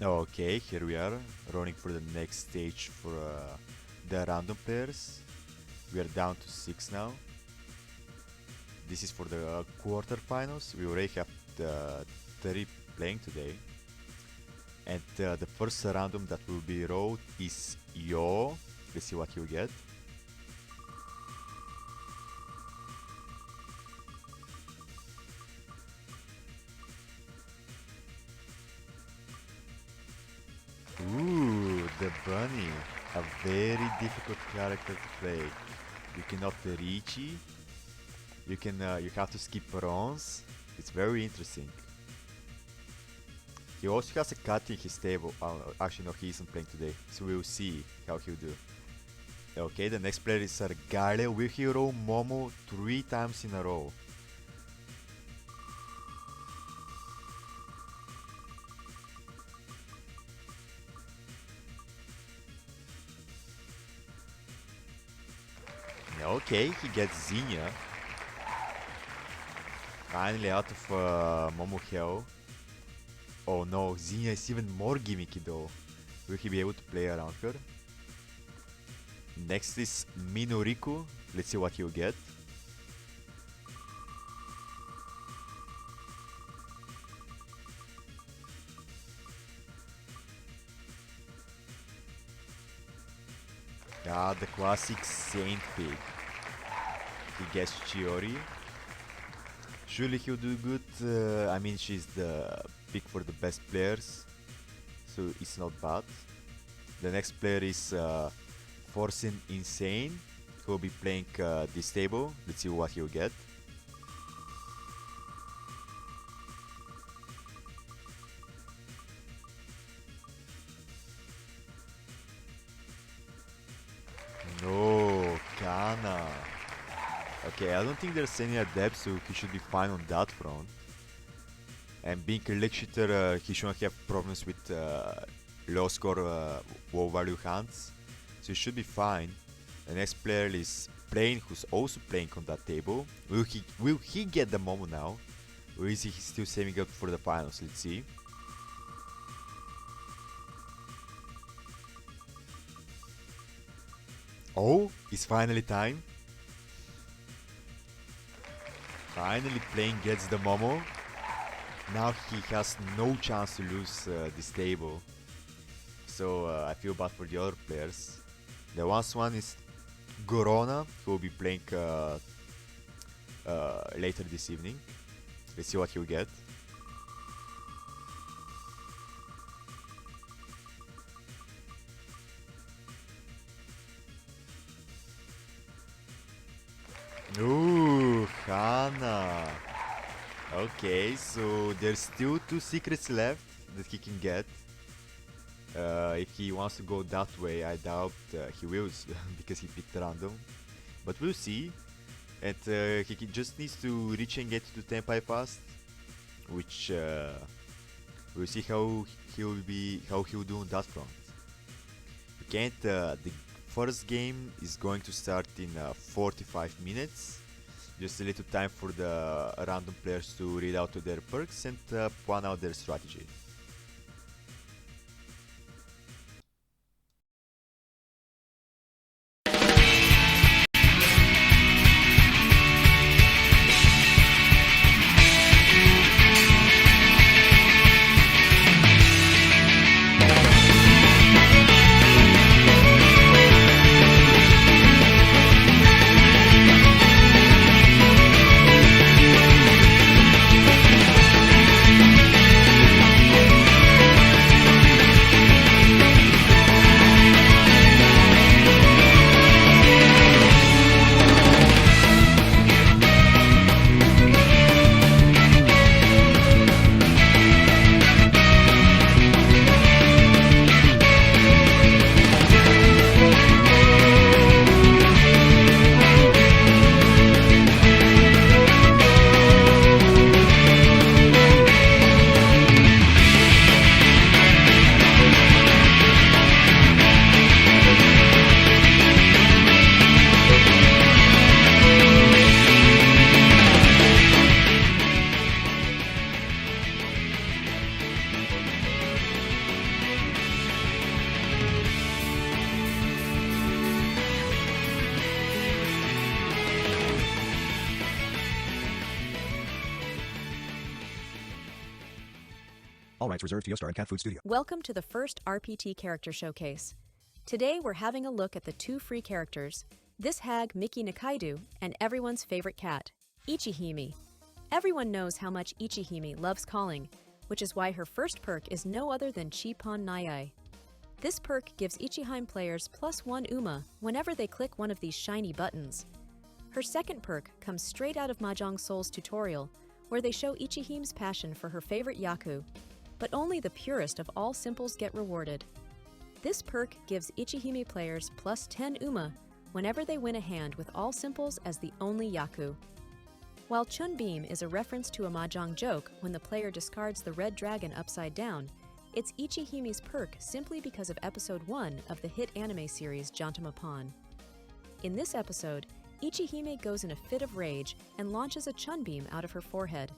Okay, here we are, running for the next stage for the random players. We are down to 6 now. This is for the quarterfinals. We already have the 30 playing today. And the first random that will be rolled is Yo. Let's see what you get. Ooh, the bunny. A very difficult character to play. You cannot reach it. You have to skip runs. It's very interesting. He also has a cat in his table. Actually, no, he isn't playing today, so we'll see how he'll do. Okay, the next player is Sargale. Will he roll Momo 3 times in a row? Okay, he gets Zinnia. Finally out of Momo Hell. Oh no, Zinnia is even more gimmicky though. Will he be able to play around her? Next is Minoriku. Let's see what he'll get. Ah, the classic Saint pick. He gets Chiori. Surely he'll do good. I mean, she's the pick for the best players, so it's not bad. The next player is Forcing Insane, who will be playing this table. Let's see what he'll get. No, Kana. Okay, I don't think there's any adept, so he should be fine on that front. And being a leg shooter, he shouldn't have problems with low score low value hands, so he should be fine. The next player is Plane, who's also playing on that table. Will he get the Momo now? Or is he still saving up for the finals? Let's see. Oh, it's finally time. Finally Plane gets the Momo. Now he has no chance to lose this table. So I feel bad for the other players. The last one is Gorona, who will be playing later this evening. Let's see what he'll get. Ooh, Hana. Okay, so there's still 2 secrets left that he can get. If he wants to go that way, I doubt he will because he picked random. But we'll see. And just needs to reach and get to Tenpai fast, which we'll see how he'll do on that front. You can't. The first game is going to start in 45 minutes. Just a little time for the random players to read out their perks and plan out their strategy. All rights reserved to Yo Star and Cat Food Studio. Welcome to the first RPT character showcase. Today we're having a look at the 2 free characters, this hag Miki Nikaido and everyone's favorite cat, Ichihime. Everyone knows how much Ichihime loves calling, which is why her first perk is no other than Chippon Nayai. This perk gives Ichihime players +1 UMA whenever they click one of these shiny buttons. Her second perk comes straight out of Mahjong Soul's tutorial, where they show Ichihime's passion for her favorite Yaku, but only the purest of all simples get rewarded. This perk gives Ichihime players +10 UMA whenever they win a hand with all simples as the only Yaku. While Chun Beam is a reference to a Mahjong joke when the player discards the red dragon upside down, it's Ichihime's perk simply because of episode 1 of the hit anime series Jantama Pon. In this episode, Ichihime goes in a fit of rage and launches a Chun Beam out of her forehead.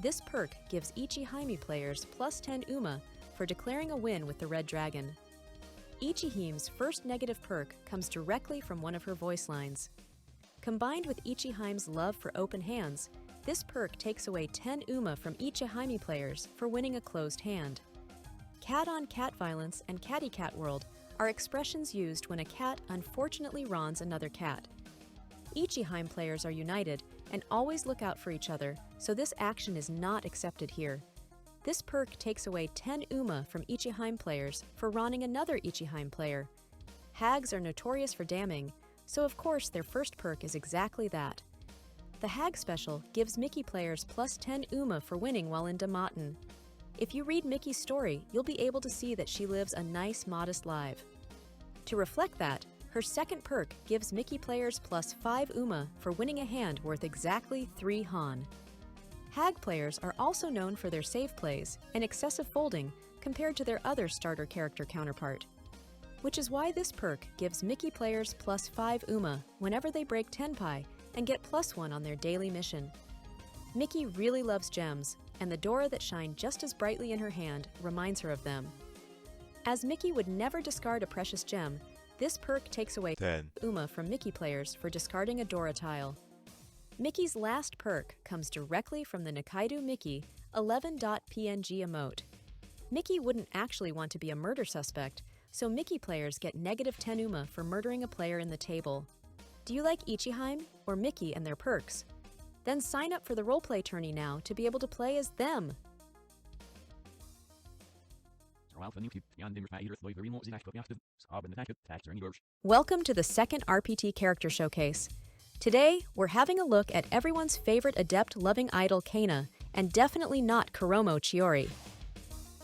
This perk gives Ichihime players +10 UMA for declaring a win with the red dragon. Ichihime's first negative perk comes directly from one of her voice lines. Combined with Ichihime's love for open hands, this perk takes away 10 UMA from Ichihime players for winning a closed hand. Cat-on-cat violence and catty cat world are expressions used when a cat unfortunately wrongs another cat. Ichihime players are united and always look out for each other, so this action is not accepted here. This perk takes away 10 UMA from Ichihime players for wronning another Ichihime player. Hags are notorious for damning, so of course their first perk is exactly that. The Hag special gives Mickey players +10 UMA for winning while in Damaten. If you read Mickey's story, you'll be able to see that she lives a nice, modest life. To reflect that, her second perk gives Mickey players +5 UMA for winning a hand worth exactly 3 Han. Hag players are also known for their safe plays and excessive folding compared to their other starter character counterpart, which is why this perk gives Mickey players +5 UMA whenever they break Tenpai and get +1 on their daily mission. Mickey really loves gems, and the Dora that shine just as brightly in her hand reminds her of them. As Mickey would never discard a precious gem, this perk takes away 10 UMA from Mickey players for discarding a Dora tile. Mickey's last perk comes directly from the Nikaido Mickey 11.png emote. Mickey wouldn't actually want to be a murder suspect, so Mickey players get -10 UMA for murdering a player in the table. Do you like Ichihime or Mickey and their perks? Then sign up for the roleplay tourney now to be able to play as them. Welcome to the second RPT character showcase. Today, we're having a look at everyone's favorite adept-loving idol Kana, and definitely not Kuromo Chiori.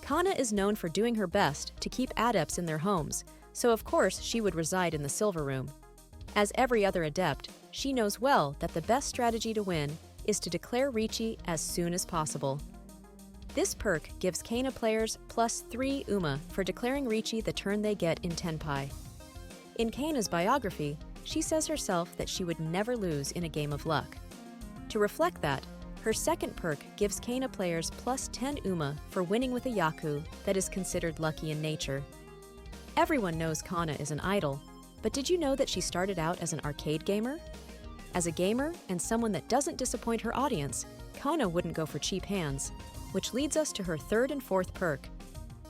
Kana is known for doing her best to keep adepts in their homes, so of course she would reside in the Silver Room. As every other adept, she knows well that the best strategy to win is to declare Riichi as soon as possible. This perk gives Kana players +3 UMA for declaring Riichi the turn they get in Tenpai. In Kana's biography, she says herself that she would never lose in a game of luck. To reflect that, her second perk gives Kana players +10 UMA for winning with a Yaku that is considered lucky in nature. Everyone knows Kana is an idol, but did you know that she started out as an arcade gamer? As a gamer and someone that doesn't disappoint her audience, Kana wouldn't go for cheap hands, which leads us to her third and fourth perk.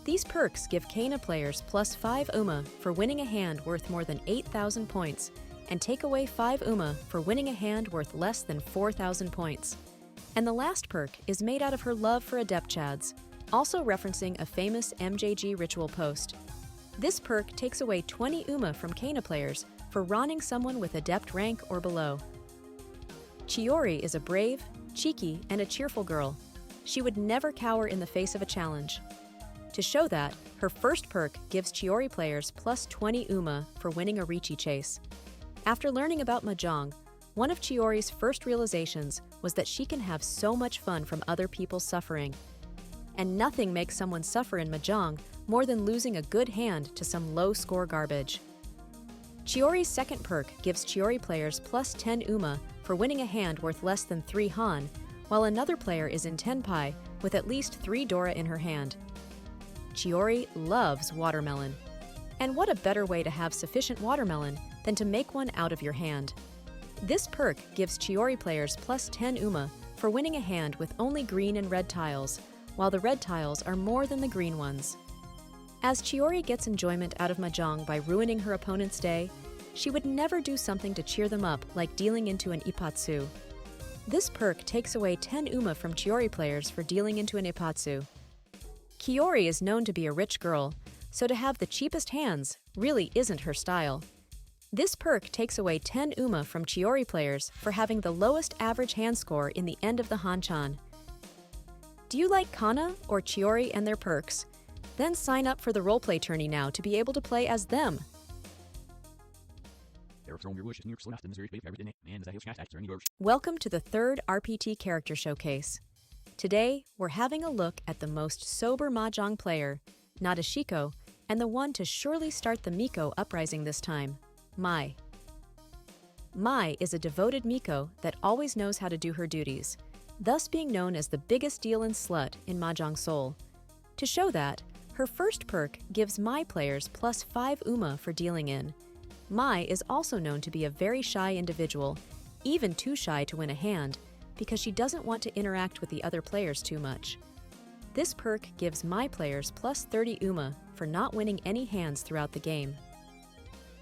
These perks give Kana players +5 UMA for winning a hand worth more than 8,000 points, and take away 5 UMA for winning a hand worth less than 4,000 points. And the last perk is made out of her love for adept chads, also referencing a famous MJG ritual post. This perk takes away 20 UMA from Kana players for ronning someone with adept rank or below. Chiori is a brave, cheeky, and a cheerful girl. She would never cower in the face of a challenge. To show that, her first perk gives Chiori players +20 UMA for winning a Riichi chase. After learning about Mahjong, one of Chiori's first realizations was that she can have so much fun from other people's suffering. And nothing makes someone suffer in Mahjong more than losing a good hand to some low-score garbage. Chiori's second perk gives Chiori players +10 UMA for winning a hand worth less than 3 Han, while another player is in Tenpai with at least 3 Dora in her hand. Chiori loves watermelon. And what a better way to have sufficient watermelon than to make one out of your hand. This perk gives Chiori players +10 UMA for winning a hand with only green and red tiles, while the red tiles are more than the green ones. As Chiori gets enjoyment out of Mahjong by ruining her opponent's day, she would never do something to cheer them up like dealing into an Ippatsu. This perk takes away 10 UMA from Chiori players for dealing into an Ippatsu. Kiori is known to be a rich girl, so to have the cheapest hands really isn't her style. This perk takes away 10 UMA from Chiori players for having the lowest average hand score in the end of the Hanchan. Do you like Kana or Chiori and their perks? Then sign up for the roleplay tourney now to be able to play as them. Welcome to the third RPT character showcase. Today, we're having a look at the most sober Mahjong player, Nadeshiko, and the one to surely start the Miko uprising this time, Mai. Mai is a devoted Miko that always knows how to do her duties, thus being known as the biggest deal in slut in Mahjong Seoul. To show that, her first perk gives Mai players +5 UMA for dealing in. Mai is also known to be a very shy individual, even too shy to win a hand, because she doesn't want to interact with the other players too much. This perk gives Mai players +30 UMA for not winning any hands throughout the game.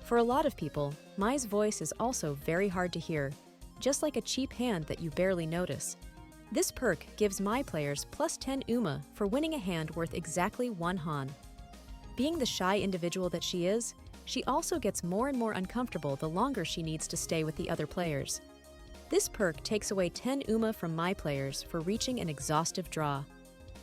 For a lot of people, Mai's voice is also very hard to hear, just like a cheap hand that you barely notice. This perk gives Mai players +10 UMA for winning a hand worth exactly 1 Han. Being the shy individual that she is, she also gets more and more uncomfortable the longer she needs to stay with the other players. This perk takes away 10 UMA from Mai players for reaching an exhaustive draw.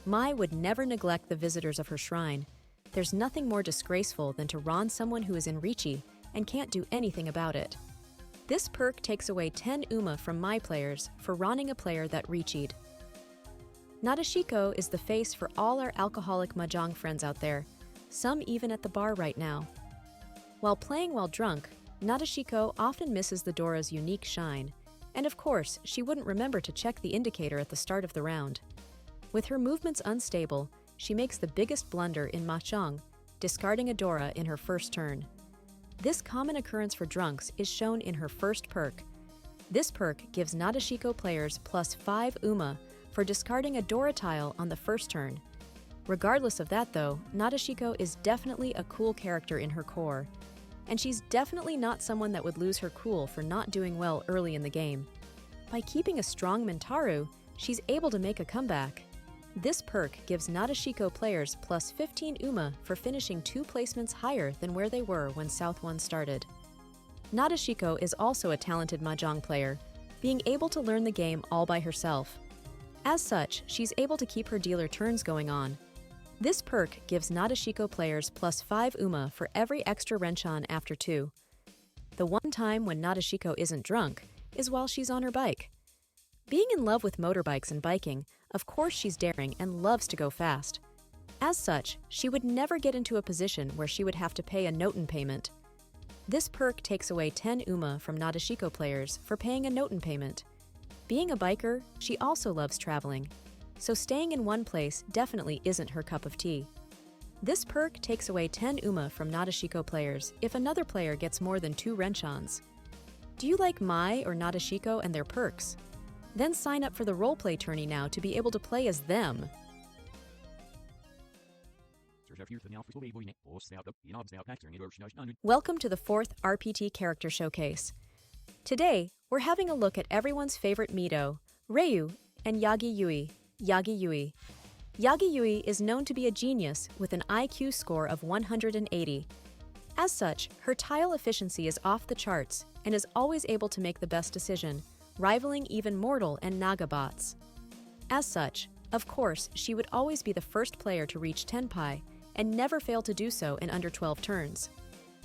Mai would never neglect the visitors of her shrine. There's nothing more disgraceful than to ron someone who is in Riichi and can't do anything about it. This perk takes away 10 UMA from Mai players for ronning a player that Riichi'd. Nadeshiko is the face for all our alcoholic Mahjong friends out there, some even at the bar right now. While playing while drunk, Nadeshiko often misses the Dora's unique shine, and of course, she wouldn't remember to check the indicator at the start of the round. With her movements unstable, she makes the biggest blunder in Mahjong, discarding a Dora in her first turn. This common occurrence for drunks is shown in her first perk. This perk gives Nadeshiko players +5 UMA for discarding a Dora tile on the first turn. Regardless of that though, Nadeshiko is definitely a cool character in her core. And she's definitely not someone that would lose her cool for not doing well early in the game. By keeping a strong Mentaru, she's able to make a comeback. This perk gives Nadeshiko players +15 UMA for finishing 2 placements higher than where they were when South 1 started. Nadeshiko is also a talented mahjong player, being able to learn the game all by herself. As such, she's able to keep her dealer turns going on. This perk gives Nadeshiko players plus 5 UMA for every extra Renchan after 2. The one time when Nadeshiko isn't drunk is while she's on her bike. Being in love with motorbikes and biking, of course she's daring and loves to go fast. As such, she would never get into a position where she would have to pay a Noten payment. This perk takes away 10 UMA from Nadeshiko players for paying a Noten payment. Being a biker, she also loves traveling, so staying in one place definitely isn't her cup of tea. This perk takes away 10 UMA from Nadeshiko players if another player gets more than 2 Renchans. Do you like Mai or Nadeshiko and their perks? Then sign up for the Roleplay tourney now to be able to play as them. Welcome to the 4th RPT Character Showcase. Today, we're having a look at everyone's favorite Mido, Ryu, and Yagi Yui. Yagi Yui. Yagi Yui is known to be a genius with an IQ score of 180. As such, her tile efficiency is off the charts and is always able to make the best decision, rivaling even Mortal and Naga bots. As such, of course, she would always be the first player to reach Tenpai and never fail to do so in under 12 turns.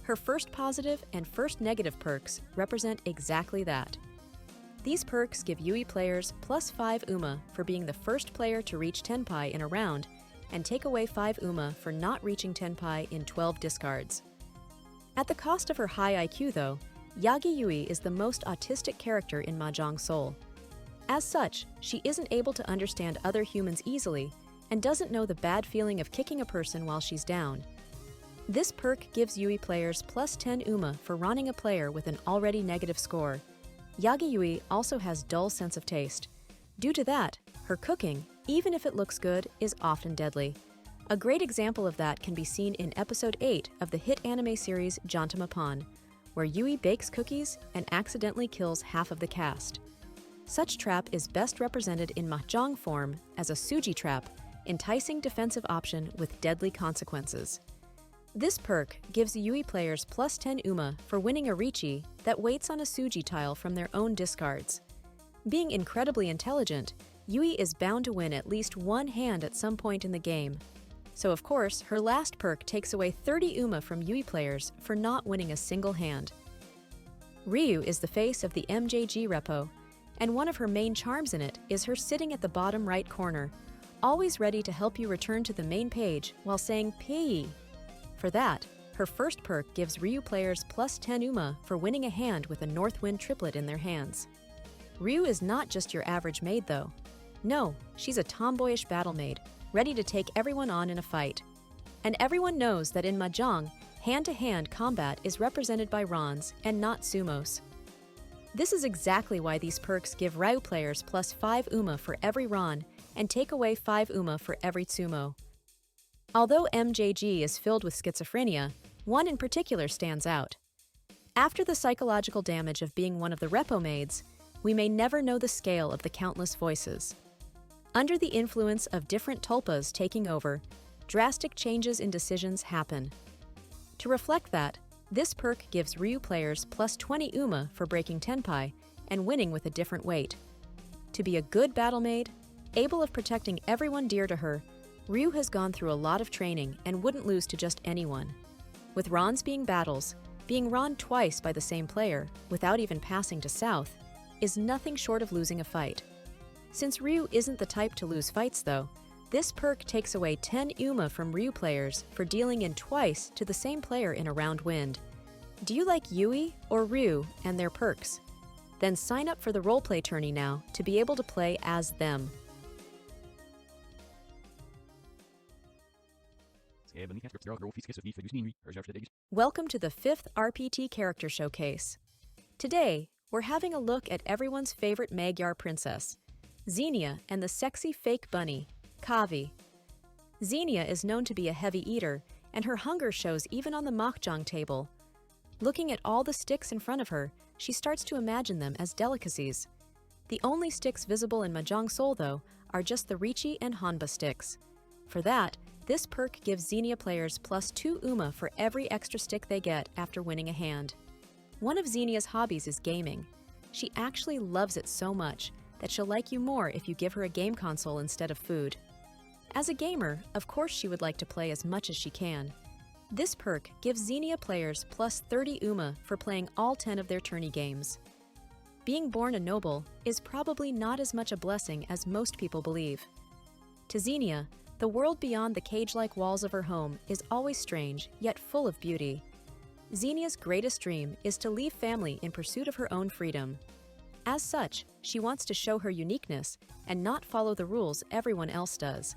Her first positive and first negative perks represent exactly that. These perks give Yui players plus 5 UMA for being the first player to reach Tenpai in a round and take away 5 UMA for not reaching Tenpai in 12 discards. At the cost of her high IQ though, Yagi Yui is the most autistic character in Mahjong Soul. As such, she isn't able to understand other humans easily and doesn't know the bad feeling of kicking a person while she's down. This perk gives Yui players plus 10 UMA for running a player with an already negative score. Yagi Yui also has dull sense of taste. Due to that, her cooking, even if it looks good, is often deadly. A great example of that can be seen in episode 8 of the hit anime series Jantama-Pon, where Yui bakes cookies and accidentally kills half of the cast. Such trap is best represented in mahjong form as a suji trap, enticing defensive option with deadly consequences. This perk gives Yui players plus 10 UMA for winning a Richi that waits on a suji tile from their own discards. Being incredibly intelligent, Yui is bound to win at least one hand at some point in the game. So of course, her last perk takes away 30 UMA from Yui players for not winning a single hand. Ryu is the face of the MJG repo, and one of her main charms in it is her sitting at the bottom right corner, always ready to help you return to the main page while saying "Pee." For that, her first perk gives Ryu players plus 10 UMA for winning a hand with a North Wind triplet in their hands. Ryu is not just your average maid though. No, she's a tomboyish battle maid, ready to take everyone on in a fight. And everyone knows that in Mahjong, hand-to-hand combat is represented by Rons and not sumos. This is exactly why these perks give Ryu players plus 5 UMA for every Ron and take away 5 UMA for every sumo. Although MJG is filled with schizophrenia, one in particular stands out. After the psychological damage of being one of the repo maids, we may never know the scale of the countless voices. Under the influence of different tulpas taking over, drastic changes in decisions happen. To reflect that, this perk gives Ryu players plus 20 UMA for breaking Tenpai and winning with a different weight. To be a good battle maid, able of protecting everyone dear to her, Ryu has gone through a lot of training and wouldn't lose to just anyone. With Rons being battles, being Ron twice by the same player, without even passing to South, is nothing short of losing a fight. Since Ryu isn't the type to lose fights though, this perk takes away 10 UMA from Ryu players for dealing in twice to the same player in a round wind. Do you like Yui or Ryu and their perks? Then sign up for the Roleplay tourney now to be able to play as them. Welcome to the 5th RPT Character Showcase. Today, we're having a look at everyone's favorite Magyar princess, Xenia and the sexy fake bunny, Kavi. Xenia is known to be a heavy eater, and her hunger shows even on the mahjong table. Looking at all the sticks in front of her, she starts to imagine them as delicacies. The only sticks visible in Mahjong Soul, though, are just the Richi and Hanba sticks. For that, this perk gives Xenia players plus 2 UMA for every extra stick they get after winning a hand. One of Xenia's hobbies is gaming. She actually loves it so much that she'll like you more if you give her a game console instead of food. As a gamer, of course she would like to play as much as she can. This perk gives Xenia players plus 30 UMA for playing all 10 of their tourney games. Being born a noble is probably not as much a blessing as most people believe. To Xenia, the world beyond the cage-like walls of her home is always strange, yet full of beauty. Xenia's greatest dream is to leave family in pursuit of her own freedom. As such, she wants to show her uniqueness and not follow the rules everyone else does.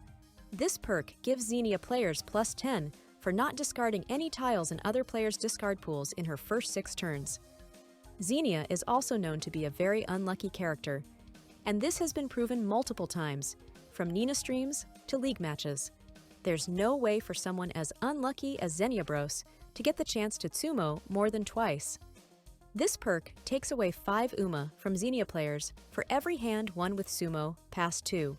This perk gives Xenia players plus 10 for not discarding any tiles in other players' discard pools in her first 6 turns. Xenia is also known to be a very unlucky character, and this has been proven multiple times, from Nina streams to league matches. There's no way for someone as unlucky as Xenia Bros to get the chance to Tsumo more than twice. This perk takes away 5 UMA from Xenia players for every hand won with Sumo past 2.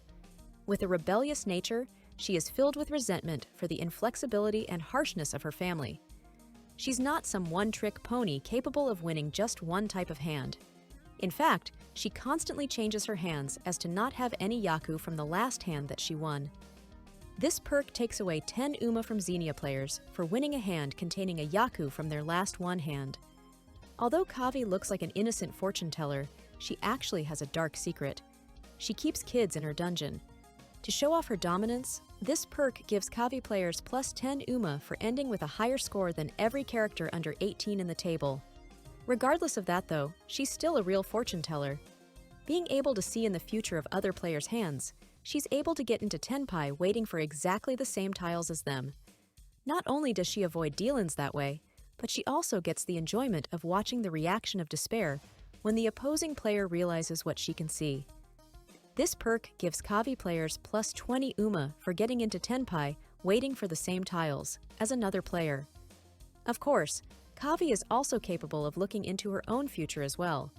With a rebellious nature, she is filled with resentment for the inflexibility and harshness of her family. She's not some one-trick pony capable of winning just one type of hand. In fact, she constantly changes her hands as to not have any Yaku from the last hand that she won. This perk takes away 10 UMA from Xenia players for winning a hand containing a Yaku from their last one hand. Although Kavi looks like an innocent fortune teller, she actually has a dark secret. She keeps kids in her dungeon. To show off her dominance, this perk gives Kavi players plus 10 UMA for ending with a higher score than every character under 18 in the table. Regardless of that though, she's still a real fortune teller. Being able to see in the future of other players' hands, she's able to get into Tenpai waiting for exactly the same tiles as them. Not only does she avoid deal-ins that way, but she also gets the enjoyment of watching the reaction of despair when the opposing player realizes what she can see. This perk gives Kavi players plus 20 UMA for getting into Tenpai waiting for the same tiles as another player. Of course, Kavi is also capable of looking into her own future as well.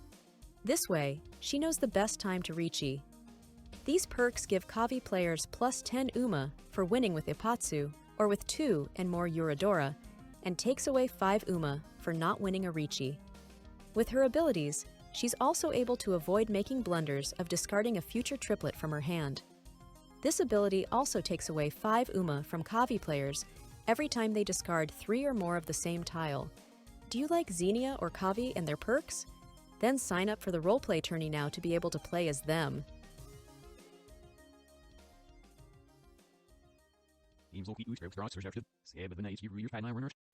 This way, she knows the best time to Riichi. These perks give Kavi players plus 10 UMA for winning with Ipatsu or with 2 and more Eurodora, and takes away 5 UMA for not winning a Riichi. With her abilities, she's also able to avoid making blunders of discarding a future triplet from her hand. This ability also takes away 5 UMA from Kavi players every time they discard 3 or more of the same tile. Do you like Xenia or Kavi and their perks? Then sign up for the Roleplay tourney now to be able to play as them.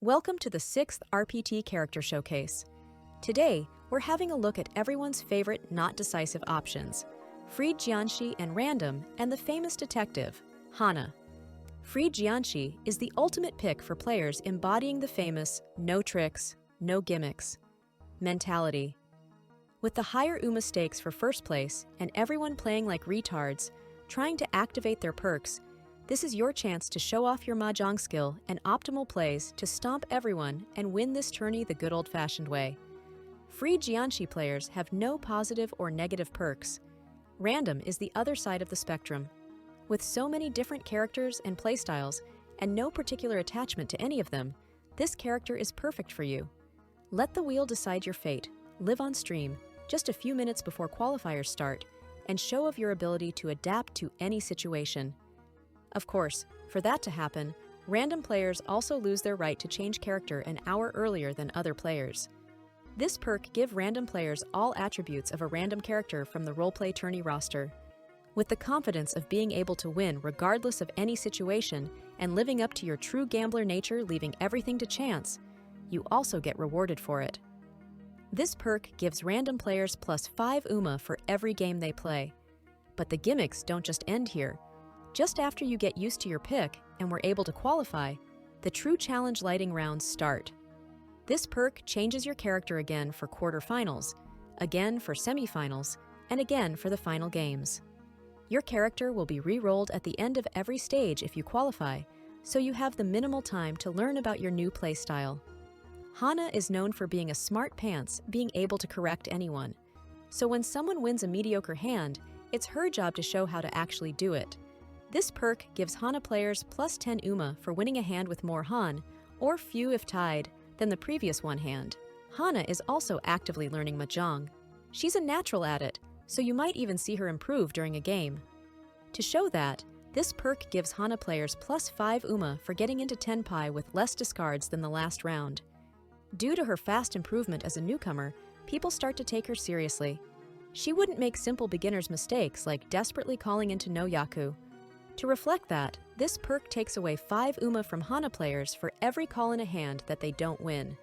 Welcome to the 6th RPT Character Showcase. Today, we're having a look at everyone's favorite not decisive options, Freed Jianshi and Random, and the famous detective, Hana. Freed Jianshi is the ultimate pick for players embodying the famous no tricks, no gimmicks mentality. With the higher UMA stakes for first place and everyone playing like retards, trying to activate their perks, this is your chance to show off your mahjong skill and optimal plays to stomp everyone and win this tourney the good old-fashioned way. Freed Jianshi players have no positive or negative perks. Random is the other side of the spectrum. With so many different characters and playstyles, and no particular attachment to any of them, this character is perfect for you. Let the wheel decide your fate, live on stream, just a few minutes before qualifiers start, and show of your ability to adapt to any situation. Of course, for that to happen, random players also lose their right to change character an hour earlier than other players. This perk gives random players all attributes of a random character from the Roleplay tourney roster. With the confidence of being able to win regardless of any situation and living up to your true gambler nature, leaving everything to chance, you also get rewarded for it. This perk gives random players plus 5 UMA for every game they play. But the gimmicks don't just end here. Just after you get used to your pick and were able to qualify, the true challenge lighting rounds start. This perk changes your character again for quarterfinals, again for semifinals, and again for the final games. Your character will be re-rolled at the end of every stage if you qualify, so you have the minimal time to learn about your new playstyle. Hana is known for being a smart pants, being able to correct anyone. So when someone wins a mediocre hand, it's her job to show how to actually do it. This perk gives Hana players plus 10 UMA for winning a hand with more Han, or few if tied, than the previous one hand. Hana is also actively learning Mahjong. She's a natural at it, so you might even see her improve during a game. To show that, this perk gives Hana players plus 5 UMA for getting into Tenpai with less discards than the last round. Due to her fast improvement as a newcomer, people start to take her seriously. She wouldn't make simple beginner's mistakes like desperately calling into no Yaku. To reflect that, this perk takes away 5 UMA from Hana players for every call in a hand that they don't win.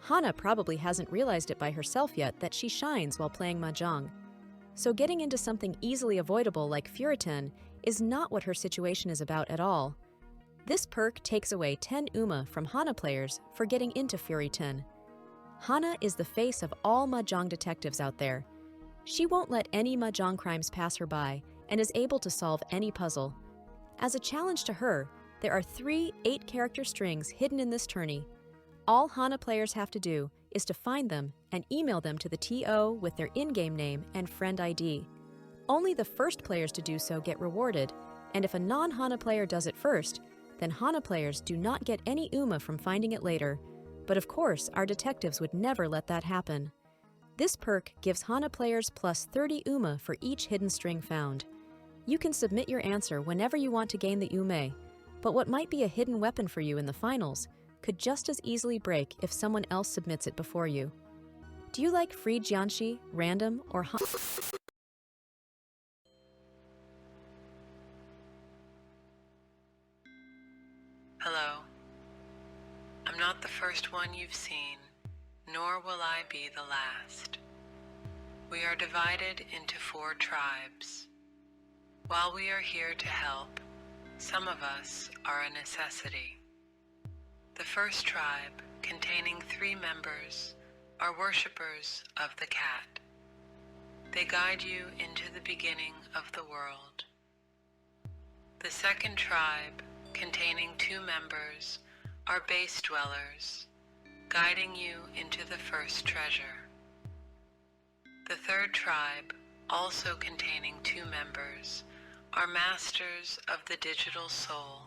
Hana probably hasn't realized it by herself yet that she shines while playing Mahjong. So getting into something easily avoidable like Furiten is not what her situation is about at all. This perk takes away 10 UMA from Hana players for getting into Furiten. Hana is the face of all Mahjong detectives out there. She won't let any Mahjong crimes pass her by and is able to solve any puzzle. As a challenge to her, there are 3 8-character strings hidden in this tourney. All Hana players have to do is to find them and email them to the TO with their in-game name and friend ID. Only the first players to do so get rewarded, and if a non-Hana player does it first, then Hana players do not get any UMA from finding it later. But of course, our detectives would never let that happen. This perk gives Hana players plus 30 UMA for each hidden string found. You can submit your answer whenever you want to gain the UMA, but what might be a hidden weapon for you in the finals could just as easily break if someone else submits it before you. Do you like free Jianshi, random, or Hello. I'm not the first one you've seen, nor will I be the last. We are divided into 4 tribes. While we are here to help, some of us are a necessity. The first tribe, containing 3 members, are worshippers of the cat. They guide you into the beginning of the world. The second tribe, containing 2 members, are base dwellers, guiding you into the first treasure. The third tribe, also containing 2 members, are masters of the digital soul,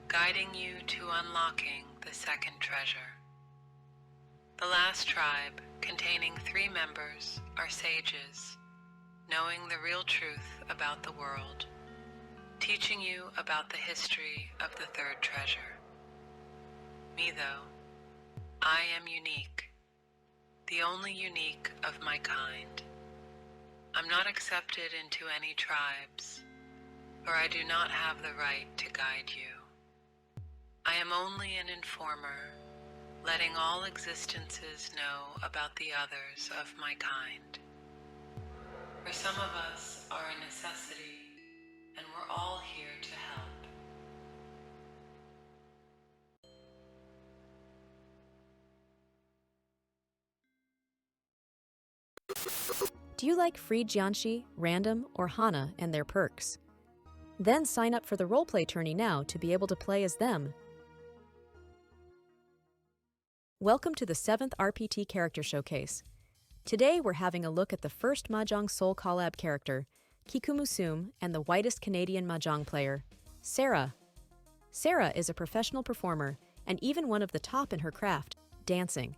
guiding you to unlocking the second treasure. The last tribe, containing 3 members, are sages, knowing the real truth about the world, teaching you about the history of the third treasure. Me, though, I am unique, the only unique of my kind. I'm not accepted into any tribes, for I do not have the right to guide you. I am only an informer, letting all existences know about the others of my kind. For some of us are a necessity, and we're all here to help. Do you like free Jianshi, random, or Hana and their perks? Then sign up for the Roleplay tourney now to be able to play as them. Welcome to the 7th RPT Character Showcase. Today we're having a look at the first Mahjong Soul collab character, Kikumusum, and the whitest Canadian Mahjong player, Sarah. Sarah is a professional performer and even one of the top in her craft, dancing.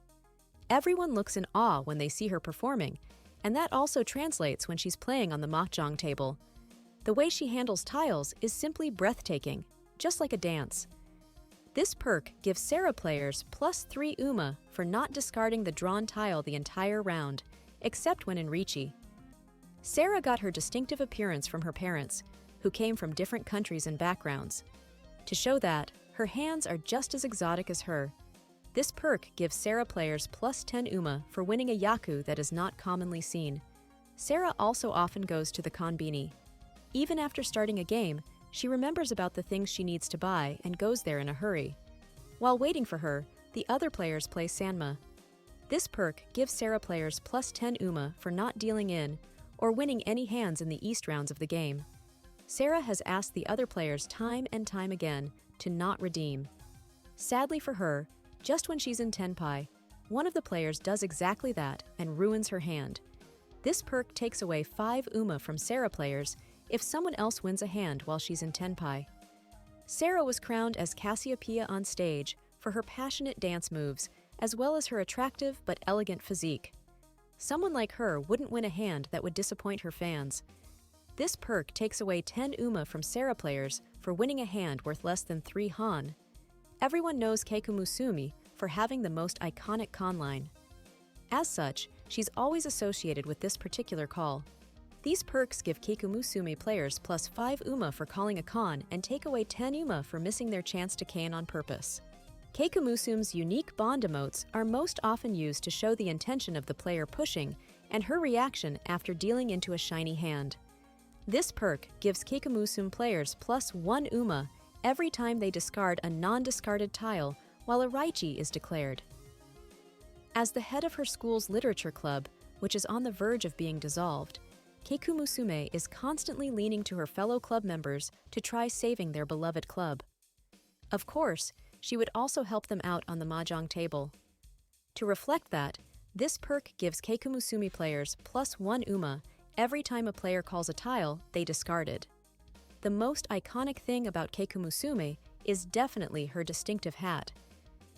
Everyone looks in awe when they see her performing, and that also translates when she's playing on the Mahjong table. The way she handles tiles is simply breathtaking, just like a dance. This perk gives Sarah players plus 3 UMA for not discarding the drawn tile the entire round, except when in Riichi. Sarah got her distinctive appearance from her parents, who came from different countries and backgrounds. To show that, her hands are just as exotic as her. This perk gives Sarah players plus 10 UMA for winning a Yaku that is not commonly seen. Sarah also often goes to the konbini. Even after starting a game, she remembers about the things she needs to buy and goes there in a hurry. While waiting for her, the other players play Sanma. This perk gives Sarah players plus 10 UMA for not dealing in or winning any hands in the East rounds of the game. Sarah has asked the other players time and time again to not redeem. Sadly for her, just when she's in Tenpai, one of the players does exactly that and ruins her hand. This perk takes away 5 UMA from Sarah players if someone else wins a hand while she's in Tenpai. Sarah was crowned as Cassiopeia on stage for her passionate dance moves as well as her attractive but elegant physique. Someone like her wouldn't win a hand that would disappoint her fans. This perk takes away 10 UMA from Sarah players for winning a hand worth less than 3 Han. Everyone knows Keiko Musumi for having the most iconic con line. As such, she's always associated with this particular call. These perks give Keiko Musumi players plus 5 UMA for calling a con and take away 10 UMA for missing their chance to can on purpose. Keiko Musume's unique bond emotes are most often used to show the intention of the player pushing and her reaction after dealing into a shiny hand. This perk gives Keiko Musume players plus 1 UMA every time they discard a non-discarded tile while a Raichi is declared. As the head of her school's literature club, which is on the verge of being dissolved, Keiko Musume is constantly leaning to her fellow club members to try saving their beloved club. Of course, she would also help them out on the mahjong table. To reflect that, this perk gives Keiko Musume players plus 1 UMA every time a player calls a tile they discarded. The most iconic thing about Keiko Musume is definitely her distinctive hat.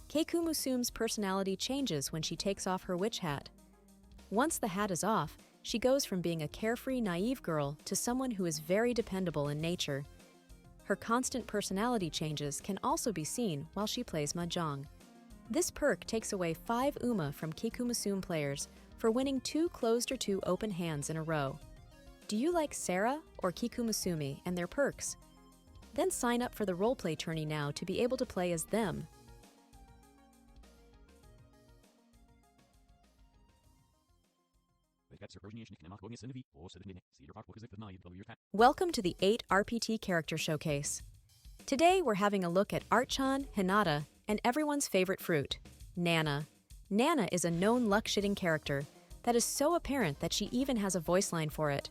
Keiko Musume's personality changes when she takes off her witch hat. Once the hat is off, she goes from being a carefree, naive girl to someone who is very dependable in nature. Her constant personality changes can also be seen while she plays mahjong. This perk takes away 5 UMA from Keiko Musume players for winning 2 closed or 2 open hands in a row. Do you like Sarah or Keiko Musume and their perks? Then sign up for the Roleplay tourney now to be able to play as them. Welcome to the 8 RPT Character Showcase. Today we're having a look at Art-chan, Hinata, and everyone's favorite fruit, Nana. Nana is a known luck-shitting character that is so apparent that she even has a voice line for it.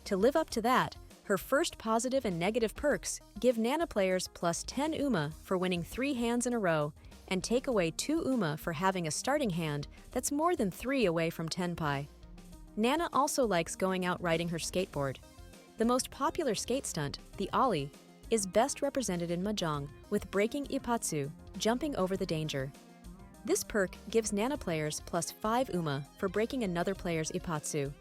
To live up to that, her first positive and negative perks give Nana players plus 10 UMA for winning 3 hands in a row and take away 2 UMA for having a starting hand that's more than 3 away from Tenpai. Nana also likes going out riding her skateboard. The most popular skate stunt, the ollie, is best represented in mahjong with breaking ippatsu, jumping over the danger. This perk gives Nana players plus 5 UMA for breaking another player's ippatsu.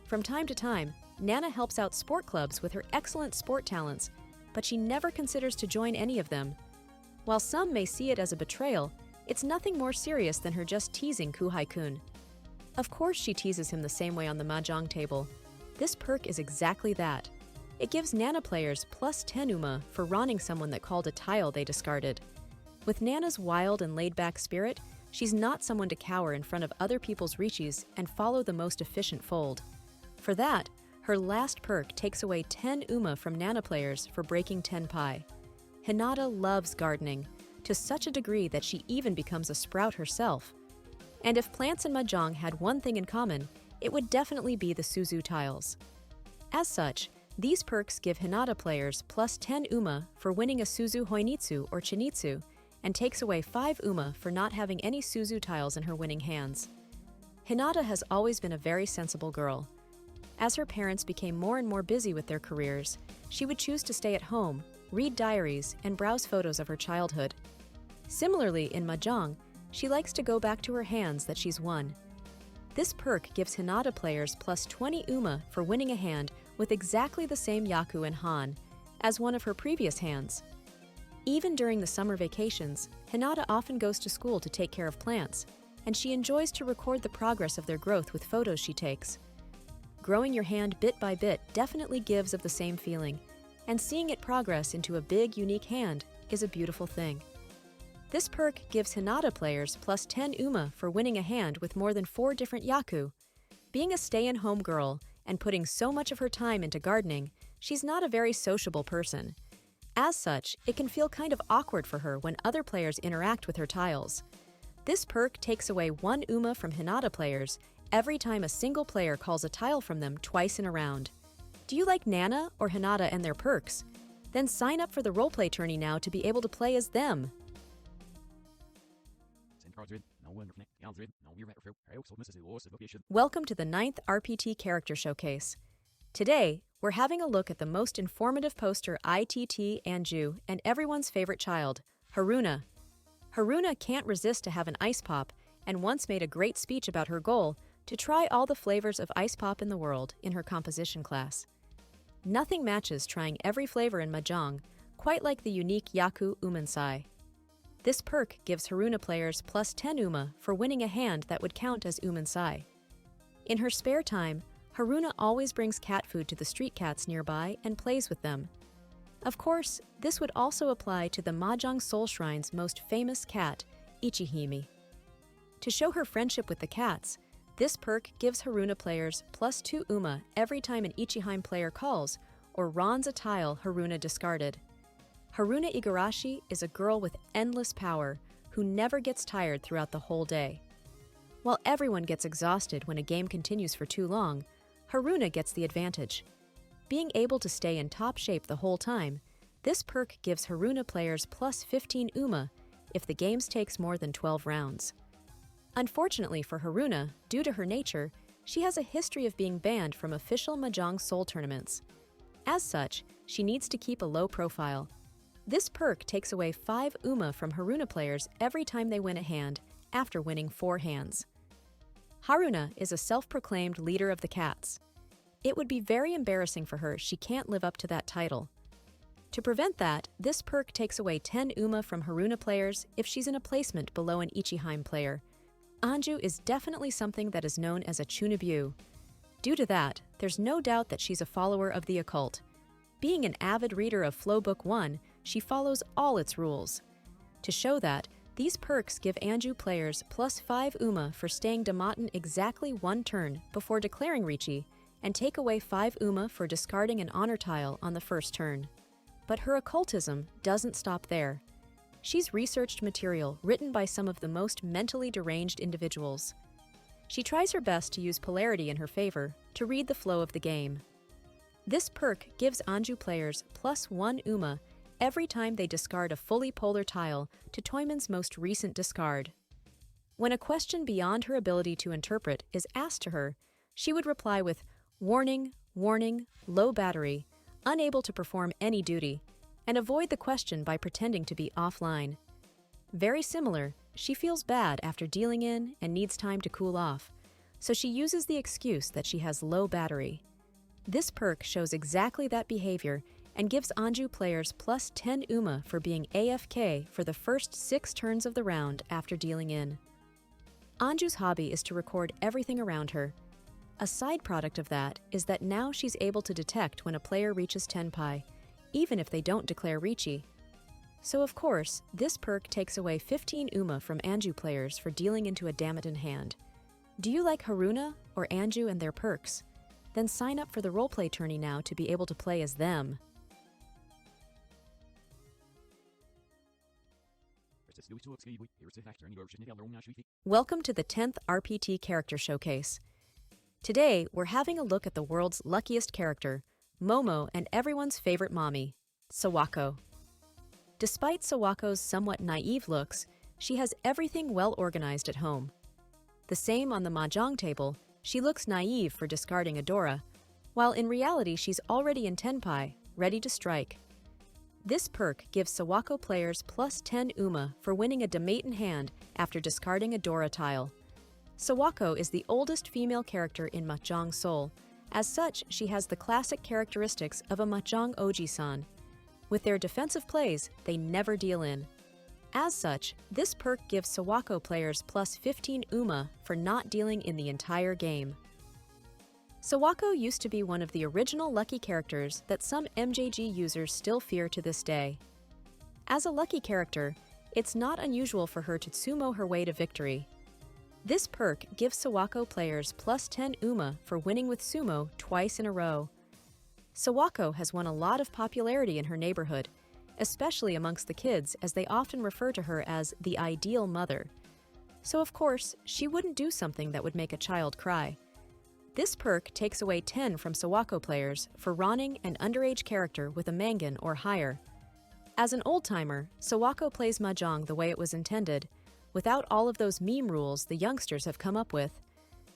From time to time, Nana helps out sport clubs with her excellent sport talents, but she never considers to join any of them. While some may see it as a betrayal, it's nothing more serious than her just teasing Kuhai-kun. Of course she teases him the same way on the mahjong table. This perk is exactly that. It gives Nana players plus 10 UMA for ronning someone that called a tile they discarded. With Nana's wild and laid-back spirit, she's not someone to cower in front of other people's Richis and follow the most efficient fold. For that, her last perk takes away 10 UMA from Nana players for breaking Tenpai. Hinata loves gardening, to such a degree that she even becomes a sprout herself. And if plants and mahjong had one thing in common, it would definitely be the Suzu tiles. As such, these perks give Hinata players plus 10 UMA for winning a Suzu Hoinitsu or Chinitsu, and takes away 5 UMA for not having any Suzu tiles in her winning hands. Hinata has always been a very sensible girl. As her parents became more and more busy with their careers, she would choose to stay at home, read diaries, and browse photos of her childhood. Similarly, in mahjong, she likes to go back to her hands that she's won. This perk gives Hinata players plus 20 UMA for winning a hand with exactly the same Yaku and Han as one of her previous hands. Even during the summer vacations, Hinata often goes to school to take care of plants, and she enjoys to record the progress of their growth with photos she takes. Growing your hand bit by bit definitely gives of the same feeling, and seeing it progress into a big, unique hand is a beautiful thing. This perk gives Hinata players plus 10 UMA for winning a hand with more than 4 different Yaku. Being a stay-in-home girl and putting so much of her time into gardening, she's not a very sociable person. As such, it can feel kind of awkward for her when other players interact with her tiles. This perk takes away 1 UMA from Hinata players every time a single player calls a tile from them twice in a round. Do you like Nana or Hinata and their perks? Then sign up for the Roleplay tourney now to be able to play as them. Welcome to the 9th RPT Character Showcase. Today, we're having a look at the most informative poster ITT Anju and everyone's favorite child, Haruna. Haruna can't resist to have an ice pop and once made a great speech about her goal to try all the flavors of ice pop in the world in her composition class. Nothing matches trying every flavor in Mahjong, quite like the unique Yaku Umansai. This perk gives Haruna players plus 10 Uma for winning a hand that would count as Umansai. In her spare time, Haruna always brings cat food to the street cats nearby and plays with them. Of course, this would also apply to the Mahjong Soul Shrine's most famous cat, Ichihime. To show her friendship with the cats, this perk gives Haruna players plus 2 Uma every time an Ichihime player calls or runs a tile Haruna discarded. Haruna Igarashi is a girl with endless power who never gets tired throughout the whole day. While everyone gets exhausted when a game continues for too long, Haruna gets the advantage. Being able to stay in top shape the whole time, this perk gives Haruna players plus 15 Uma if the game takes more than 12 rounds. Unfortunately for Haruna, due to her nature, she has a history of being banned from official Mahjong Soul tournaments. As such, she needs to keep a low profile. This perk takes away 5 Uma from Haruna players every time they win a hand after winning 4 hands. Haruna is a self-proclaimed leader of the cats. It would be very embarrassing for her if she can't live up to that title. To prevent that, this perk takes away 10 Uma from Haruna players if she's in a placement below an Ichihime player. Anju is definitely something that is known as a Chunabu. Due to that, there's no doubt that she's a follower of the occult. Being an avid reader of Flow Book 1, she follows all its rules. To show that, these perks give Anju players plus 5 Uma for staying Damaten exactly 1 turn before declaring Richi, and take away 5 Uma for discarding an honor tile on the first turn. But her occultism doesn't stop there. She's researched material written by some of the most mentally deranged individuals. She tries her best to use polarity in her favor to read the flow of the game. This perk gives Anju players plus 1 Uma every time they discard a fully polar tile to Toyman's most recent discard. When a question beyond her ability to interpret is asked to her, she would reply with, "Warning, warning, low battery, unable to perform any duty," and avoid the question by pretending to be offline. Very similar, she feels bad after dealing in and needs time to cool off, so she uses the excuse that she has low battery. This perk shows exactly that behavior and gives Anju players plus 10 Uma for being AFK for the first 6 turns of the round after dealing in. Anju's hobby is to record everything around her. A side product of that is that now she's able to detect when a player reaches Tenpai, even if they don't declare Richi. So of course, this perk takes away 15 Uma from Anju players for dealing into a Damaten hand. Do you like Haruna or Anju and their perks? Then sign up for the Roleplay tourney now to be able to play as them. Welcome to the 10th RPT Character Showcase. Today, we're having a look at the world's luckiest character, Momo and everyone's favorite mommy, Sawako. Despite Sawako's somewhat naive looks, she has everything well organized at home. The same on the Mahjong table, she looks naive for discarding Adora, while in reality she's already in Tenpai, ready to strike. This perk gives Sawako players plus 10 Uma for winning a Damaten hand after discarding a Dora tile. Sawako is the oldest female character in Mahjong Soul. As such, she has the classic characteristics of a Mahjong Oji-san. With their defensive plays, they never deal in. As such, this perk gives Sawako players plus 15 Uma for not dealing in the entire game. Sawako used to be one of the original lucky characters that some MJG users still fear to this day. As a lucky character, it's not unusual for her to sumo her way to victory. This perk gives Sawako players plus 10 Uma for winning with sumo twice in a row. Sawako has won a lot of popularity in her neighborhood, especially amongst the kids, as they often refer to her as the ideal mother. So of course, she wouldn't do something that would make a child cry. This perk takes away 10 from Sawako players for ronning an underage character with a mangan or higher. As an old-timer, Sawako plays Mahjong the way it was intended, without all of those meme rules the youngsters have come up with.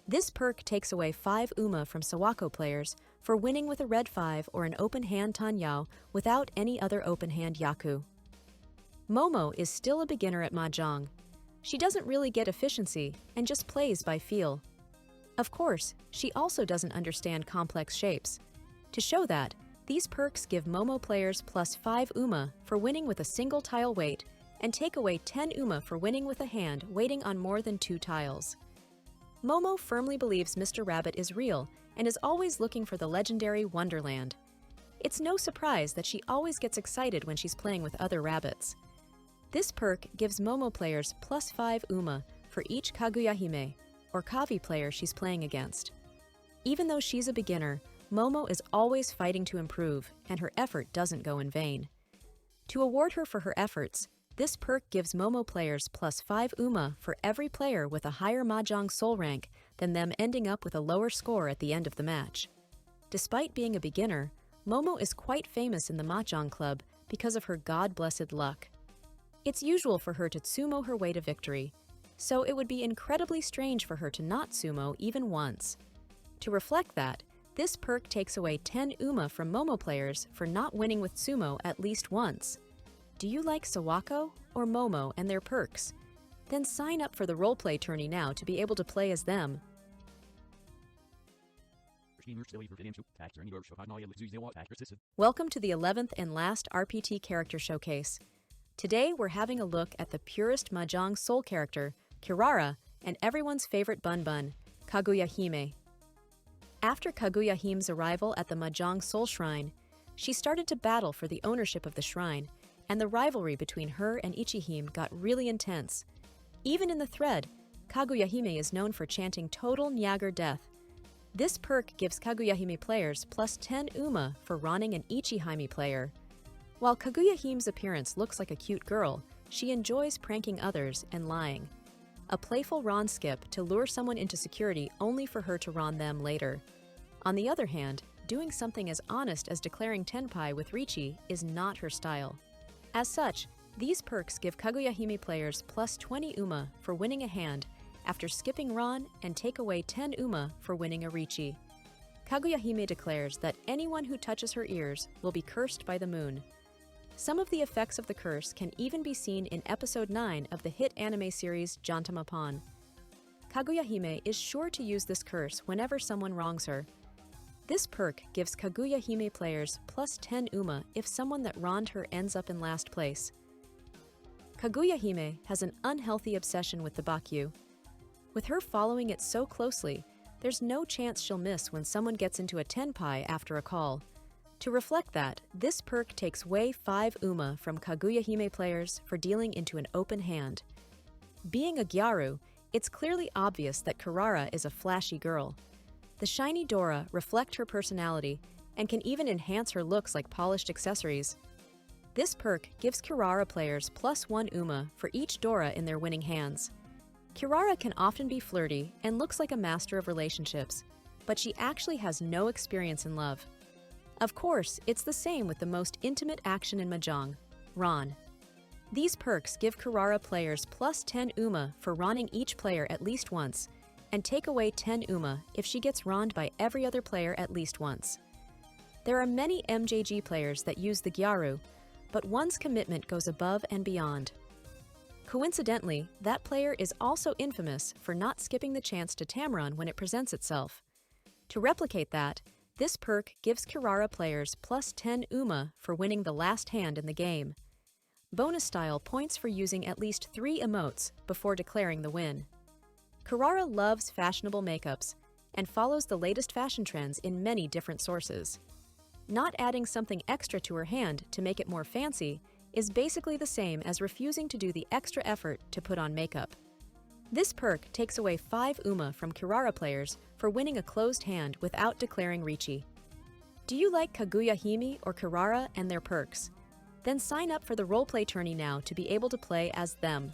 This perk takes away 5 Uma from Sawako players for winning with a red 5 or an open hand Tanyao without any other open hand Yaku. Momo is still a beginner at mahjong. She doesn't really get efficiency and just plays by feel. Of course, she also doesn't understand complex shapes. To show that, these perks give Momo players plus 5 UMA for winning with a single tile weight and take away 10 UMA for winning with a hand waiting on more than 2 tiles. Momo firmly believes Mr. Rabbit is real and is always looking for the legendary Wonderland. It's no surprise that she always gets excited when she's playing with other rabbits. This perk gives Momo players plus 5 UMA for each Kaguya Hime, or Kavi player she's playing against. Even though she's a beginner, Momo is always fighting to improve, and her effort doesn't go in vain. To award her for her efforts, this perk gives Momo players plus 5 UMA for every player with a higher Mahjong Soul rank than them ending up with a lower score at the end of the match. Despite being a beginner, Momo is quite famous in the Mahjong Club because of her God-blessed luck. It's usual for her to sumo her way to victory, so it would be incredibly strange for her to not sumo even once. To reflect that, this perk takes away 10 UMA from Momo players for not winning with sumo at least once. Do you like Sawako or Momo and their perks? Then sign up for the Roleplay tourney now to be able to play as them. Welcome to the 11th and last RPT character showcase. Today we're having a look at the purest Mahjong soul character, Kirara, and everyone's favorite Bun Bun, Kaguya Hime. After Kaguya Hime's arrival at the Mahjong Soul Shrine, she started to battle for the ownership of the shrine, and the rivalry between her and Ichihime got really intense. Even in the thread, Kaguya Hime is known for chanting total Nyager death. This perk gives Kaguya Hime players plus 10 UMA for ronning an Ichihime player. While Kaguya Hime's appearance looks like a cute girl, she enjoys pranking others and lying. A playful ron skip to lure someone into security only for her to ron them later. On the other hand, doing something as honest as declaring tenpai with Richi is not her style. As such, these perks give Kaguya Hime players plus 20 UMA for winning a hand after skipping ron and take away 10 UMA for winning a Richi. Kaguya Hime declares that anyone who touches her ears will be cursed by the moon. Some of the effects of the curse can even be seen in episode 9 of the hit anime series Jantamapon. Kaguya Hime is sure to use this curse whenever someone wrongs her. This perk gives Kaguya Hime players plus 10 UMA if someone that wronged her ends up in last place. Kaguya Hime has an unhealthy obsession with the Bakyu. With her following it so closely, there's no chance she'll miss when someone gets into a tenpai after a call. To reflect that, this perk takes away 5 UMA from Kaguya Hime players for dealing into an open hand. Being a Gyaru, it's clearly obvious that Kirara is a flashy girl. The shiny Dora reflect her personality and can even enhance her looks like polished accessories. This perk gives Kirara players plus 1 UMA for each Dora in their winning hands. Kirara can often be flirty and looks like a master of relationships, but she actually has no experience in love. Of course, it's the same with the most intimate action in Mahjong, Ron. These perks give Kirara players plus 10 UMA for ronning each player at least once, and take away 10 UMA if she gets ronned by every other player at least once. There are many MJG players that use the Gyaru, but one's commitment goes above and beyond. Coincidentally, that player is also infamous for not skipping the chance to Tamron when it presents itself. To replicate that, this perk gives Kirara players plus 10 UMA for winning the last hand in the game. Bonus style points for using at least 3 emotes before declaring the win. Kirara loves fashionable makeups and follows the latest fashion trends in many different sources. Not adding something extra to her hand to make it more fancy is basically the same as refusing to do the extra effort to put on makeup. This perk takes away 5 UMA from Kirara players for winning a closed hand without declaring Richi. Do you like Kaguya Hime or Kirara and their perks? Then sign up for the Roleplay tourney now to be able to play as them.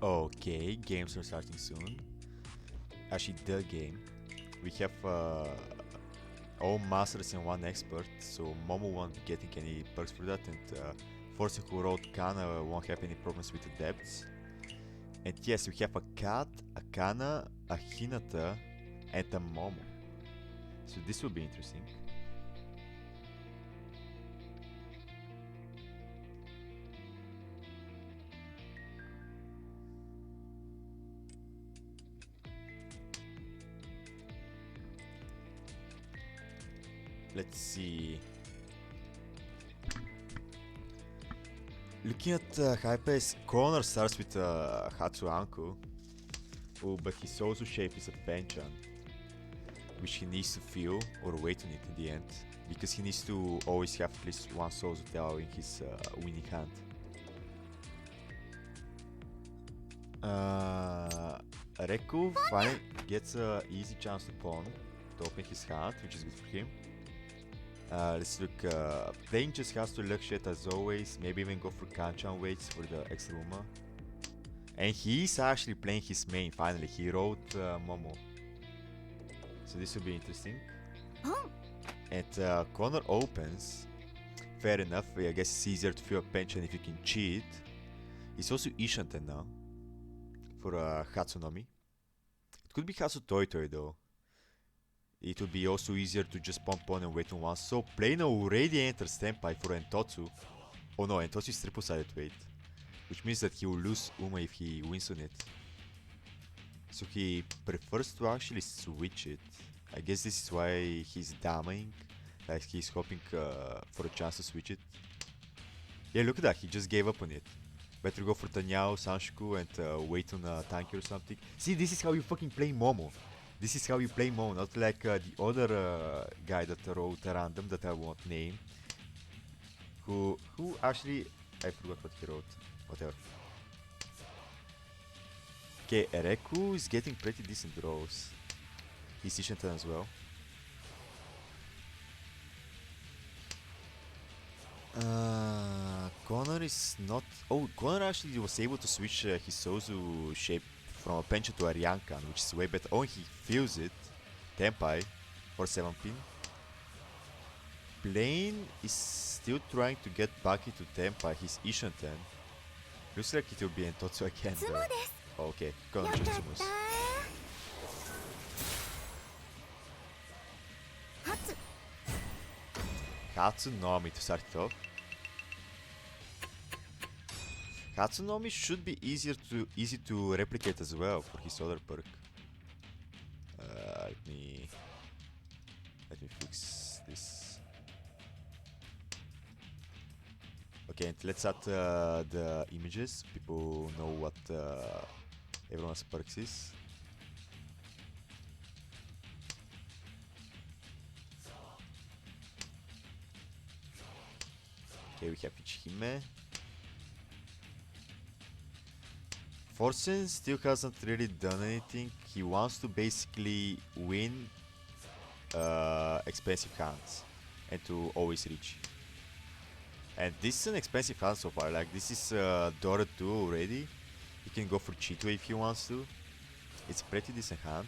Okay, games are starting soon. Actually, the game. We have all masters and one expert, so Momo won't be getting any perks for that, and Force who wrote Kana won't have any problems with the debts. And yes, we have a cat, a Kana, a Hinata, and a Momo. So this will be interesting. Let's see. Looking at high pace, Connor starts with Hatsuanku. Oh, but his Sozu shape is a Penchan, which he needs to feel or wait on it in the end, because he needs to always have at least one Sozu Tao in his winning hand. Reku finally gets an easy chance to pawn to open his hand, which is good for him. Let's look. Playing just has to look shit as always. Maybe even go for Kanchan waits for the extra Uma. And he's actually playing his main finally. He wrote Momo. So this will be interesting. And Connor opens. Fair enough. I guess it's easier to feel a pension if you can cheat. He's also Ishanten now. For Hatsunomi. It could be Hatsutoi though. It would be also easier to just pump on and wait on one. So Plano already enters Tenpai for Entotsu. Oh no, Entotsu is triple-sided wait. Which means that he will lose Uma if he wins on it. So he prefers to actually switch it. I guess this is why he's damming. Like he's hoping for a chance to switch it. Yeah, look at that, he just gave up on it. Better go for Tanyao, Sanshiku and wait on a tanky or something. See, this is how you fucking play Momo. This is how you play Momo, not like the other guy that wrote random that I won't name. Who actually, I forgot what he wrote. Whatever. Okay, Ereku is getting pretty decent draws. He's Ishinten as well. Connor is not... Oh, Connor actually was able to switch his Sozu shape from a Pencha to a Ryankan, which is way better. Oh, he feels it. Tenpai for 7 pin. Blaine is still trying to get back into Tenpai. He's Ishanten. Looks like it will be Entotsu again though. Okay, Connor just Tsumos. Hatsunomi to start it off. Hatsunomi should be easy to replicate as well for his other perk. Let me fix this. Okay, and let's add the images. People know what everyone's perks is. Okay, we have Ichihime. Forsen still hasn't really done anything. He wants to basically win expensive hands and to always reach. And this is an expensive hand so far. Like this is Dora 2 already. You can go for Chitwe if he wants to. It's a pretty decent hand.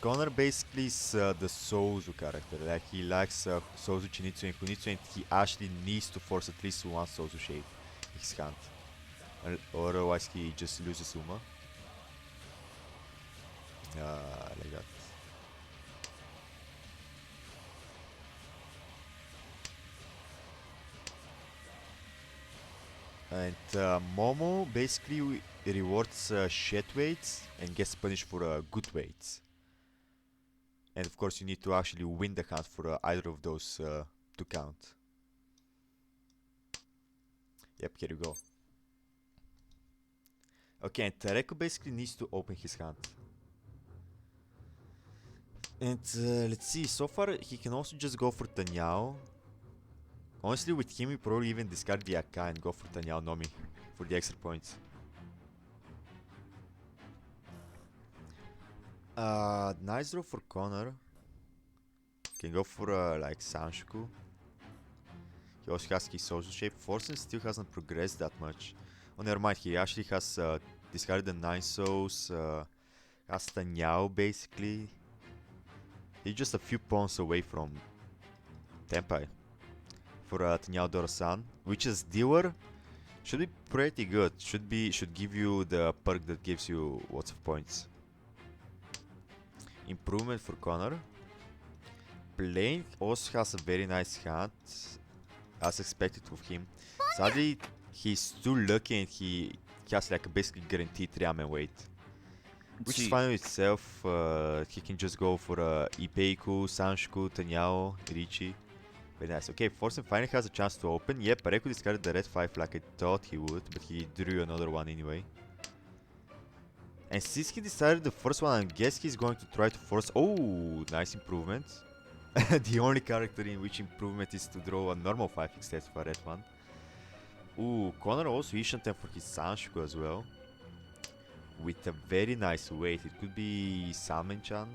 Connor basically is the Sozu character. Like he likes Sozu, Chinitsu and Kunitsu, and he actually needs to force at least one Sozu shape in his hand. Otherwise he just loses Uma. Like that. And Momo basically rewards shit weights and gets punished for good weights. And of course you need to actually win the hand for either of those to count. Yep, here you go. Okay, and Tareko basically needs to open his hand. And let's see, so far he can also just go for Tanyao. Honestly, with him, you probably even discard the Aka and go for Tanyao Nomi for the extra points. Nice draw for Connor. Can go for like Sanshiku. He also has his social shape. Forsen still hasn't progressed that much. Oh, never mind. He actually has discarded the 9 souls. Has Tanyao basically. He's just a few pawns away from Tenpai for Tanyao Dora-san, which is dealer. Should be pretty good. Should give you the perk that gives you lots of points. Improvement for Connor. Blaine also has a very nice hand, as expected of him. Sadly, he's too lucky and he has like a basically guaranteed 3-man weight. Which is fine in itself. He can just go for Ipeiku, Sanshiku, Tanyao, Irichi. Very nice. Okay, Forsen finally has a chance to open. Yep, Reku discarded the red 5 like I thought he would, but he drew another one anyway. And since he decided the first one, I guess he's going to try to force... Oh, nice improvement. The only character in which improvement is to draw a normal 5 instead of a red one. Ooh, Connor also issued them for his Sanshiku as well. With a very nice weight. It could be Salmon-chan,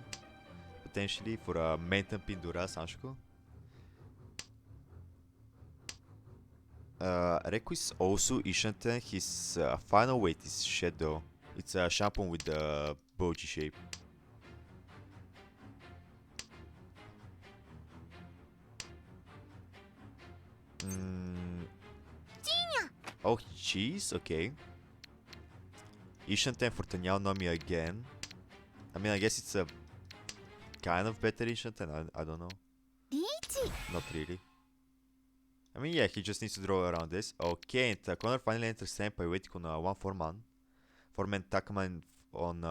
potentially, for a Mentan Pindura Sanshiku. Reku is also Ishanten. His final weight is Shadow. It's a shampoo with the boji shape. Oh, cheese? Okay. Ishanten for Tanyao Nomi again. I mean, I guess it's a kind of better Ishanten. I don't know. Not really. I mean, yeah, he just needs to draw around this. Okay, and Connor finally enters Senpai waiting on 1-4-man. 4-man Takman on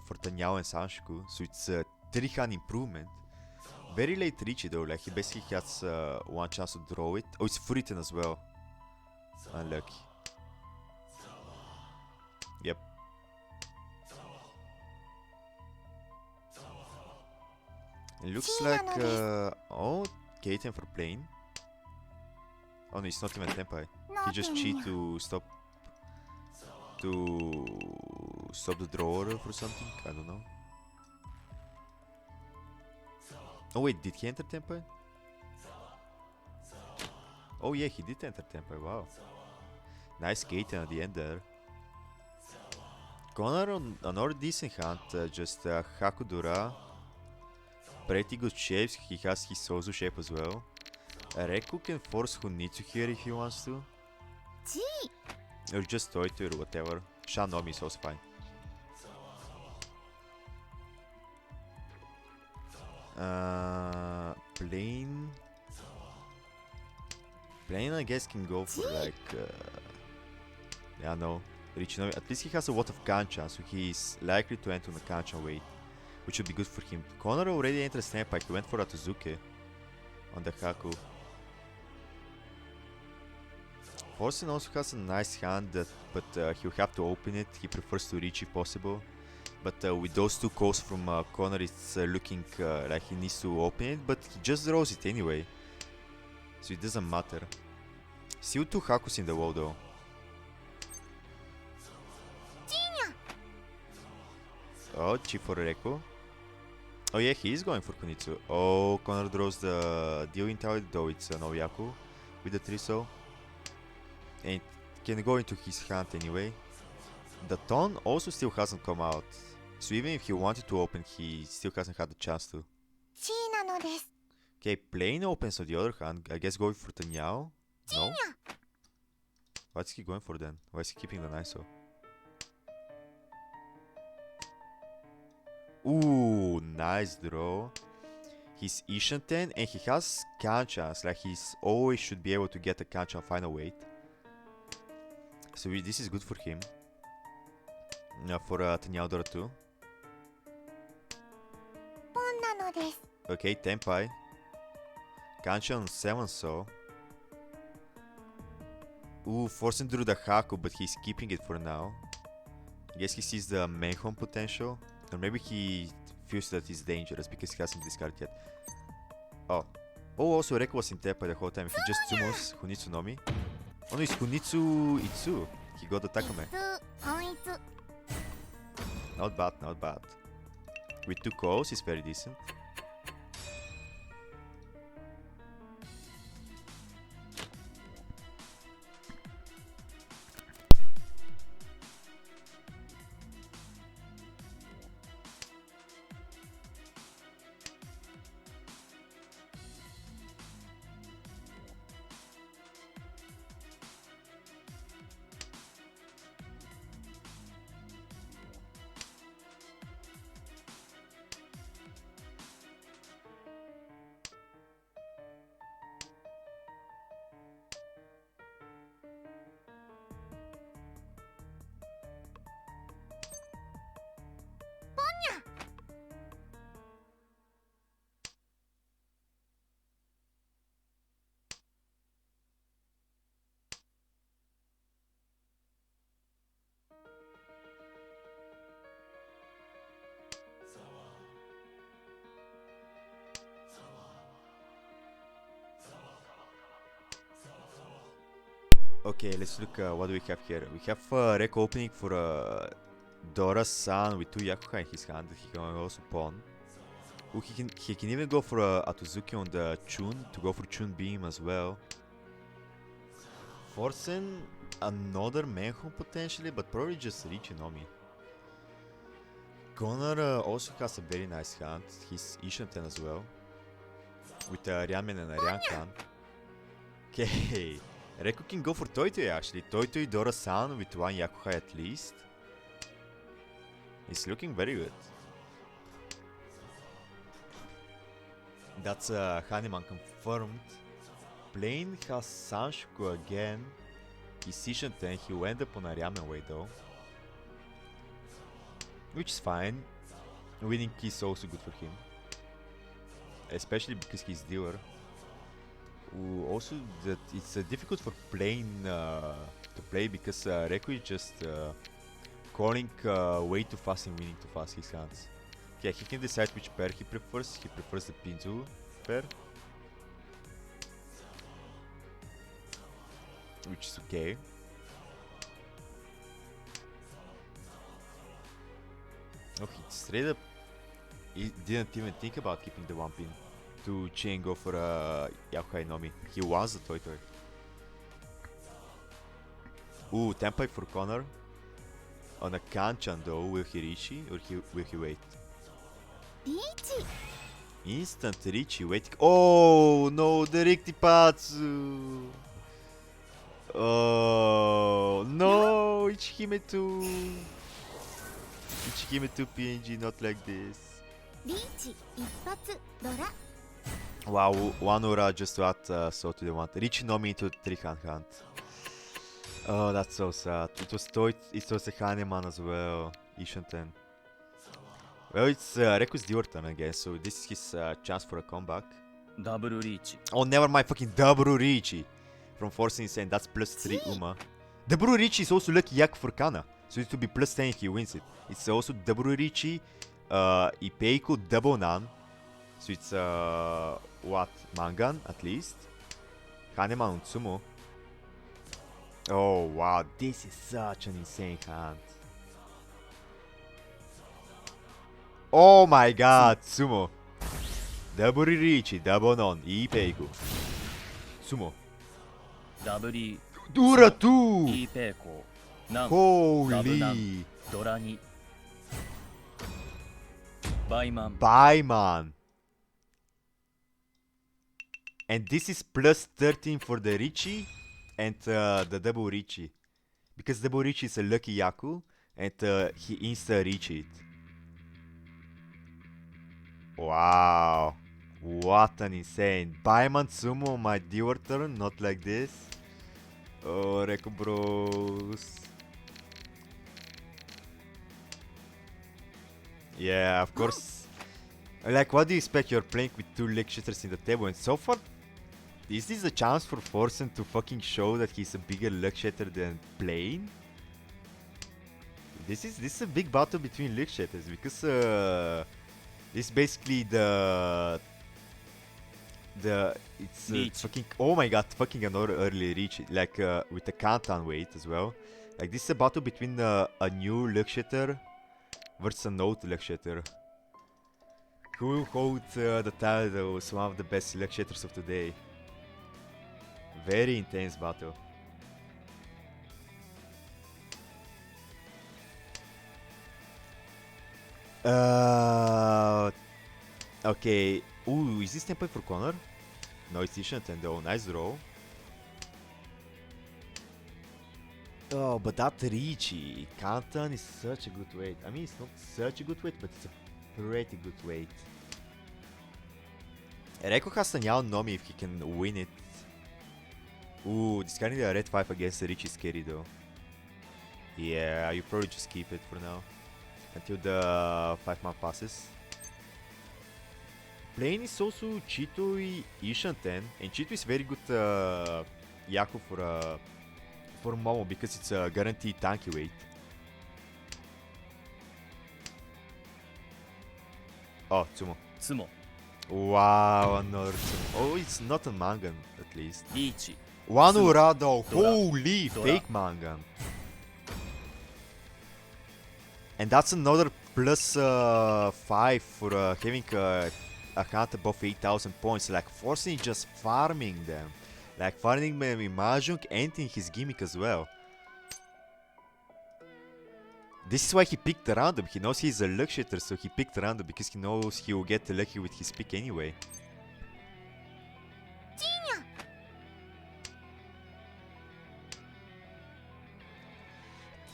for Tanyao and Sanshiku. So it's a 3-hand improvement. Very late Richi though, like he basically has one chance to draw it. Oh, it's Furiten as well. Unlucky. Yep. It looks like oh, Kaiten for playing. Oh no, it's not even Tenpai. He just cheat to stop the drawer for something. I don't know. Oh wait, did he enter Tenpai? Oh yeah, he did enter Tenpai. Wow. Nice Kaiten at the end there. Connor on another decent hand. Just Hakudura. Pretty good shapes. He has his Sozu shape as well. Reku can force Hunitsu here if he wants to. Or just Toito or whatever. Shanomi is also fine. Plain. Plain, I guess, can go for like. Yeah, no. Richinomi. At least he has a lot of Kanchan, so he's likely to enter on a Kanchan weight, which would be good for him. Connor already entered Senpai. He went for Atuzuke on the Haku. Forsen also has a nice hand, but he'll have to open it. He prefers to reach if possible. But with those two calls from Connor, it's looking like he needs to open it, but he just draws it anyway. So it doesn't matter. Still 2 Hakus in the wall though. Oh, cheap for Reku. Oh yeah, he is going for Kunitsu. Oh, Connor draws the deal intel, though it's an Oyaku with the 3-so. And it can go into his hand anyway. The Ton also still hasn't come out. So even if he wanted to open, he still hasn't had the chance to. Okay, Plain opens on the other hand. I guess going for Tanyao? No? What's he going for then? Why is he keeping the 9-so? Ooh, nice draw. He's Ishanten and he has Kanchans. Like he's always should be able to get a Kanchan final weight. So this is good for him. For Tanyao Dora too. Okay, Tenpai. Kanchan 7-so. Ooh, forcing through the Haku, but he's keeping it for now. I guess he sees the Menhon potential. Or maybe he feels that it's dangerous because he hasn't discarded yet. Oh. Oh, also Reku was in Tenpai the whole time. He just Tsumos Hunitsu Nomi. Oh no, it's Hunitsu Itsu. He got the Takame. Not bad, not bad. With 2 calls, he's very decent. Okay, let's look what do we have here. We have rec opening for Dora-san with 2 Yakuha in his hand that he can also pawn. Ooh, he can even go for Atuzuki on the Chun to go for Chun Beam as well. Forcing another Menhun potentially, but probably just Richinomi. Connor also has a very nice hand. He's Ishanten as well. With Ryamen and Ryankan. Okay. Reku can go for Toitoi actually. Toitoi Dora-san with 1 Yakuha at least. He's looking very good. That's Haneman confirmed. Plane has Sanshuku again. He's Ishanten. He will end up on a Ryamen way though. Which is fine. Winning is also good for him. Especially because he's dealer. Ooh, also that it's difficult for Plane to play because Reku is just calling way too fast and winning too fast his hands. Yeah, he can decide which pair he prefers. He prefers the Pinzu pair. Which is okay. Oh, he straight up he didn't even think about keeping the 1 pin to chain go for Yakuha Nomi. He wants the Toitoi. Ooh, Tenpai for Connor. On a Kanchan though, will he Richi or will he wait? Instant Richi waiting. Oh no, the Rikitipatsu! Oh no, Ichihime 2! Ichihime 2 PNG, not like this. Wow, 1 aura just to add so to the 1. Richinomi into 3-hand hand. Oh, that's so sad. It was a Haneman as well. Ishanten. Well, it's Reku's Dior turn again, so this is his chance for a comeback. Double reach. Oh, never mind, fucking Double Richi. From Force Insane, that's plus 3 Uma. Double Richi is also lucky Yak for Kana, so it will be plus 10 if he wins it. It's also Double Richi, Ipeiku, Double Nan. So it's what? Mangan at least. Haneman and Tsumo. Oh wow, this is such an insane hand. Oh my god, Tsumo. Double Richi, Double Non, Ipeiku. Tsumo. Double Dura 2! Ipeko. Nan. Holy! Dora 2. Baiman. Baiman. And this is plus 13 for the Richi and the Double Richi. Because Double Richi is a lucky Yaku and he insta Richi it. Wow. What an insane. Baiman Tsumo on my Dior turn, not like this. Oh, Reku bros. Yeah, of course. Like, what do you expect? You're playing with 2 leg shifters in the table, and so far, is this a chance for Forsen to fucking show that he's a bigger leg shitter than Plane? This is a big battle between leg shitters because this is basically it's fucking, oh my god, fucking another early reach, like with the countdown weight as well. Like this is a battle between a new leg shitter versus an old leg shitter. Who will hold the title as one of the best leg shitters of today? Very intense battle. Okay. Ooh, is this tempo for Connor? No, it's Ishanten though. Nice draw. Oh, but that Richi Kantan is such a good weight. I mean, it's not such a good weight, but it's a pretty good weight. Reiko has a Nyao Nomi if he can win it. Ooh, discarding the red 5 against the Richi is scary though. Yeah, you probably just keep it for now. Until the 5-man passes. Plane is also Chitoi Ishanten, and Chitoi is very good Yaku for Momo because it's a guaranteed tanky weight. Oh, Tsumo. Tsumo. Wow, another Tsumo. Oh, it's not a Mangan at least. Richi. One Urado, holy Dora. fake manga. And that's another plus 5 for having a count above 8,000 points. Like forcing just farming them. Like farming them in Mahjong and in his gimmick as well. This is why he picked random. He knows he's a luck shitter, so he picked random because he knows he will get lucky with his pick anyway.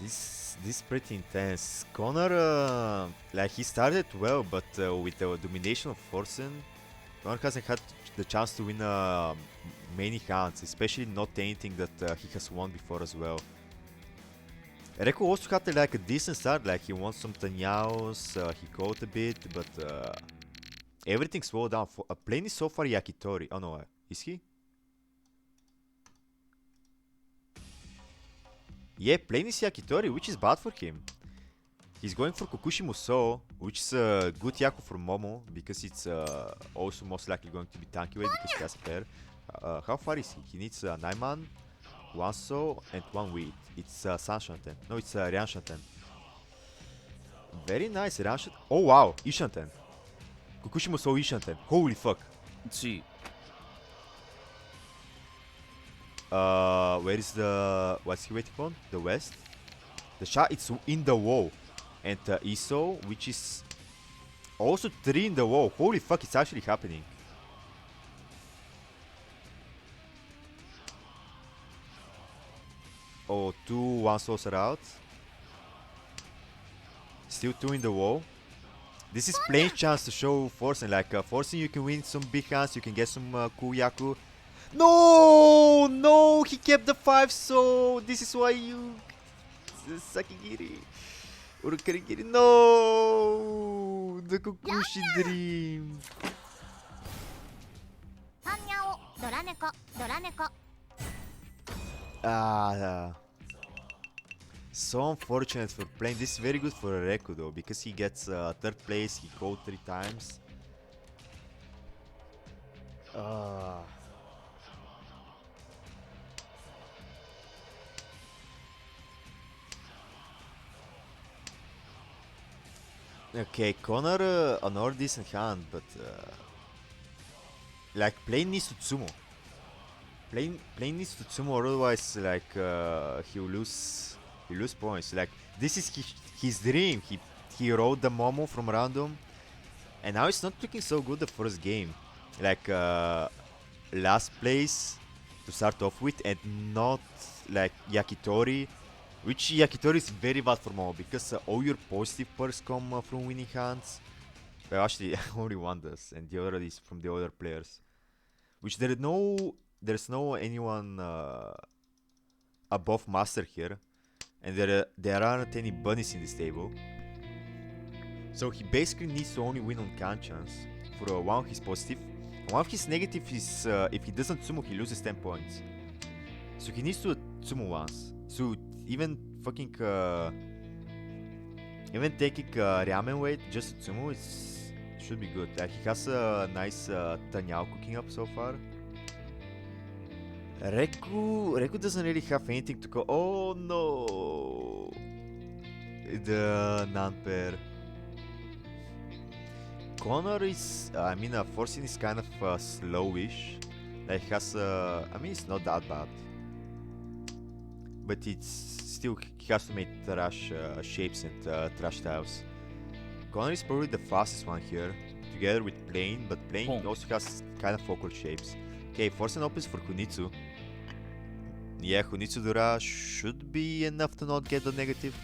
This is pretty intense. Connor, like he started well, but with the domination of Forsen, Connor hasn't had the chance to win many hands, especially not anything that he has won before as well. Reku also had like a decent start, like he won some Tanyaos, he caught a bit, but everything slowed down. Playing is so far Yakitori. Oh no, is he? Yeah, playing is Yakitori, which is bad for him. He's going for Kokushi Musou, which is a good Yaku for Momo, because it's also most likely going to be tanky way because he has a pair. How far is he? He needs 9 man, 1 So, and 1 Wheat. It's Sanshanten. No, it's Ryanshanten. Very nice, Ryanshanten. Oh wow, Ishanten. Kokushi Musou Ishanten. Holy fuck. 1 Where is the... what's he waiting on? The west? The shot, it's in the wall. And Iso, which is also 3 in the wall. Holy fuck, it's actually happening. Oh, 2 1 souls are out. Still 2 in the wall. This is plain chance to show Forcing. Like, Forcing, you can win some big hands, you can get some cool Yaku. No! No! He kept the 5, so this is why you... Sakigiri. Urukarigiri. No! The Kokushi dream. Ah. So unfortunate for playing. This is very good for Reku though, because he gets 3rd place, he called 3 times. Okay, Connor, another decent hand, but like playing needs to Tsumo. Playing needs to Tsumo, otherwise like he'll lose points. Like this is his dream. He rode the Momo from random, and now it's not looking so good the first game. Like last place to start off with, and not like Yakitori. Which Yakitori is very bad for Momo because all your positive perks come from winning hands. Well, actually, only one does, and the other is from the other players. Which there's no anyone above master here, and there aren't any bunnies in this table. So he basically needs to only win on can chance for one of his positive. One of his negative is if he doesn't sumo, he loses 10 points. So he needs to sumo once. So even fucking even taking ramen weight just to sumo should be good. Like he has a nice Tanyao cooking up so far. Reku doesn't really have anything to go. Oh no, the non-pair. Connor is, I mean, Forcing is kind of slowish. Like has, I mean, it's not that bad, but it's still he has to make trash shapes and trash tiles. Connor is probably the fastest one here, together with Plane, but Plane also has kind of awkward shapes. Okay, Forcing opens for Kunitsu. Yeah, Kunitsu Dura should be enough to not get the negative.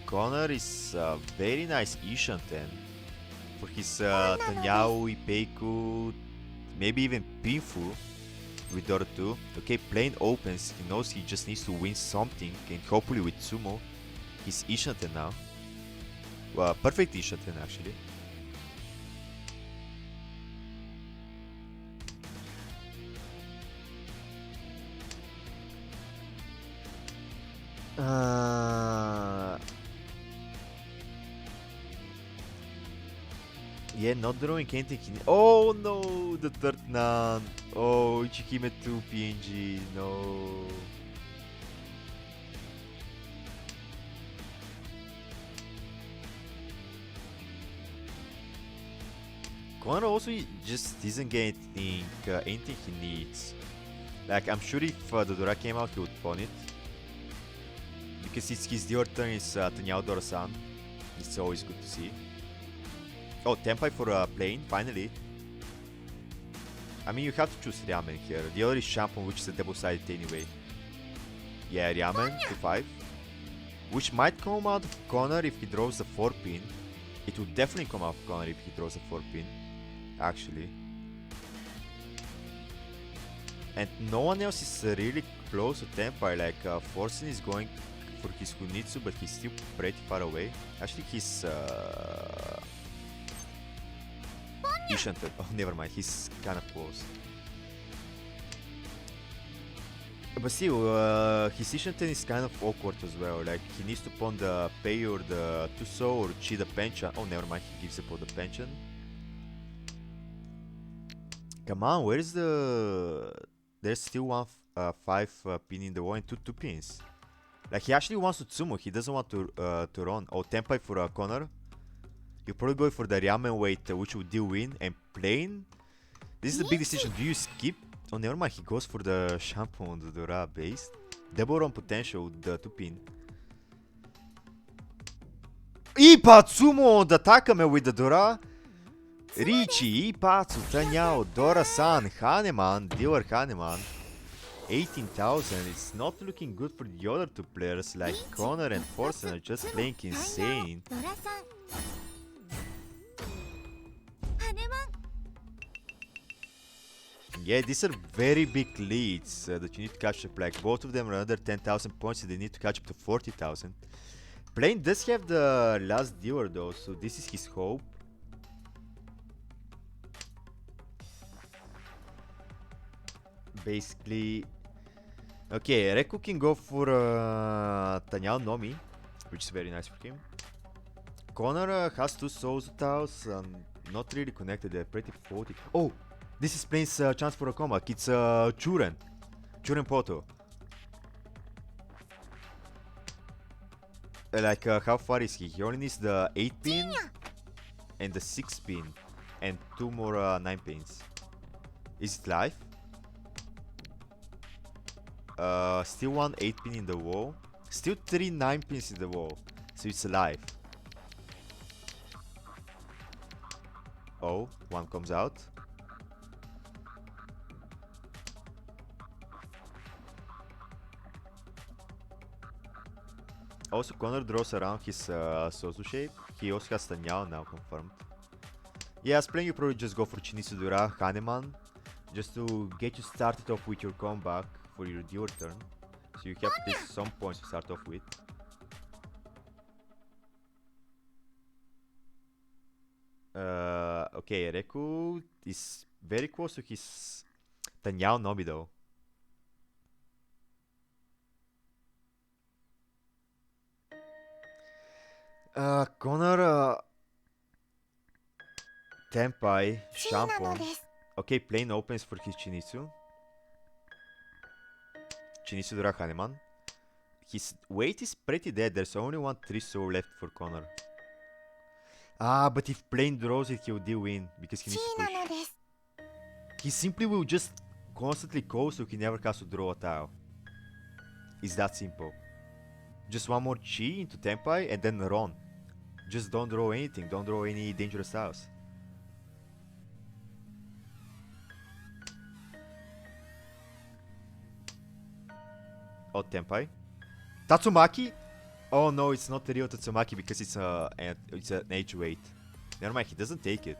Connor is very nice Ishanten for his Tanyao, Ipeiku, maybe even Pinfu with Dora 2. Okay, Plane opens, he knows he just needs to win something, and hopefully with Sumo. He's Ishanten now. Well, perfect Ishanten actually. Yeah, not drawing anything. Oh no, the third nan. Oh, Ichihime 2 PNG. No. Connor also just isn't getting anything he needs. Like, I'm sure if the Dora came out, he would pawn it. Because it's his deal turn is Tanyao Dora-san. It's always good to see. Oh, Tenpai for playing, finally. I mean, you have to choose Ryamen here. The other is Shampoo, which is a double-sided anyway. Yeah, Ryamen, 2-5. Which might come out of Connor if he draws the 4-pin. It would definitely come out of Connor if he draws a 4-pin. Actually. And no one else is really close to Tenpai. Like, Forsen is going for his Kunitsu, but he's still pretty far away. Actually, he's... Ishanten. Oh, never mind. He's kind of close. But still, his Ishanten is kind of awkward as well. Like, he needs to pawn the Pei or the Tuso or Chi the pension. Oh, never mind. He gives up on the pension. Come on, where is the... There's still one 5 pin in the wall and two pins. Like, he actually wants to Tsumo. He doesn't want to run. Oh, Tenpai for Connor. You probably go for the Ryamen weight, which would deal win and plain. This is a big decision. Do you skip? Oh, never mind. He goes for the Shampoo on the Dora base. Double run potential with the 2 pin. Ipatsumo on the Takame with the Dora. Richie, Ipatsu, Tanyao, Dora-san, Haneman, dealer Haneman. 18,000. It's not looking good for the other two players. Like Connor and Forsen are just playing insane. Yeah, these are very big leads that you need to catch up. Like, both of them are under 10,000 points, so they need to catch up to 40,000. Plain does have the last dealer though, so this is his hope. Basically... Okay, Reku can go for Tanyao Nomi, which is very nice for him. Connor has 2 Souls Tiles, not really connected, they're pretty faulty. Oh! This is Plain's chance for a comeback. It's Churen. Churen Poto. Like, how far is he? He only needs the 8 pin and the 6 pin. And 2 more 9 pins. Is it live? Still 1 8 pin in the wall. Still 3 9 pins in the wall. So it's alive. Oh, 1 comes out. Also, Connor draws around his Sozu shape. He also has Tanyao now confirmed. Yeah, as playing, you probably just go for Chinisudura, Haneman, just to get you started off with your comeback for your dealer turn. So you have at least some points to start off with. Okay, Reku is very close to his Tanyao Nobi though. Connor, Tenpai, Shampoo. Okay, Plain opens for his Chinitsu. Chinitsu Dura Haneman. His weight is pretty dead. There's only 1 3 soul left for Connor. Ah, but if Plain draws it, he'll deal win because he needs to push. He simply will just constantly call so he never has to draw a tile. It's that simple. Just 1 more Chi into Tenpai and then run. Just don't draw anything, don't draw any dangerous tiles. Oh, Tenpai. Tatsumaki? Oh no, it's not the real Tatsumaki because it's an age weight. Never mind, he doesn't take it.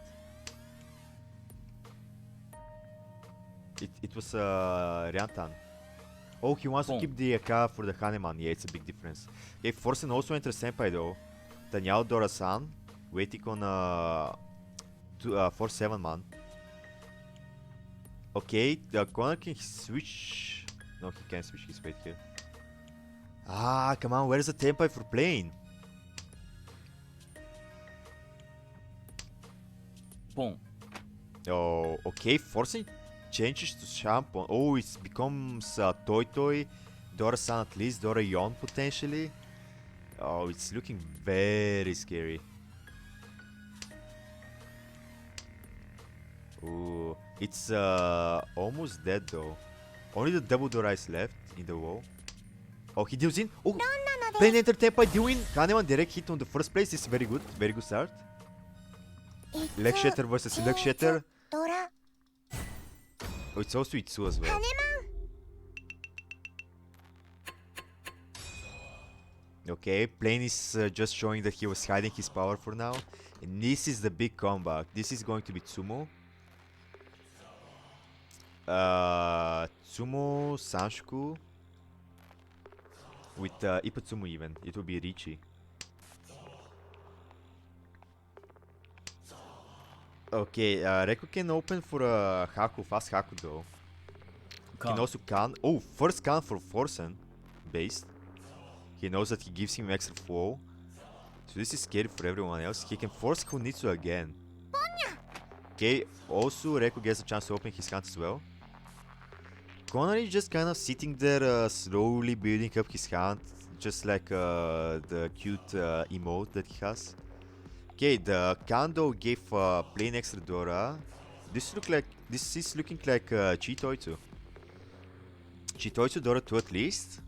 It was Ryantan. Oh, he wants to keep the AK for the Haneman. Yeah, it's a big difference. Okay, Forsen also enters Senpai though. Tanyao Dora-san waiting on 4-7 man. Okay, the Connor can switch. No, he can't switch his weight here. Ah, come on, where is the Tenpai for playing? ポン Oh, okay. Forcing changes to shampoo. Oh, it becomes Toy Toy, Dora-san at least, Dora-yon potentially. Oh, it's looking very scary. Ooh, it's almost dead though. Only the double Dora is left in the wall. Oh, he deals in. Oh, plane enter tempo deal in. Kahneman direct hit on the first place. This is very good. Very good start. Leg shatter versus leg shatter. ドラ Oh, it's also Itsu as well. Okay, Plane is just showing that he was hiding his power for now. And this is the big comeback. This is going to be Tsumo. Tsumo, Sanshuku. With Ipatsumo even. It will be Richi. Okay, Reku can open for a Haku, fast Haku though. Can か also can. Oh, first can for Forsen. Based. He knows that he gives him extra flow. So this is scary for everyone else. He can force Kunitsu again. Okay, also Reku gets a chance to open his hand as well. Konari is just kind of sitting there, slowly building up his hand. Just like the cute emote that he has. Okay, the Kando gave plain extra Dora. This is looking like Chitoitsu. Chitoitsu Dora 2 at least.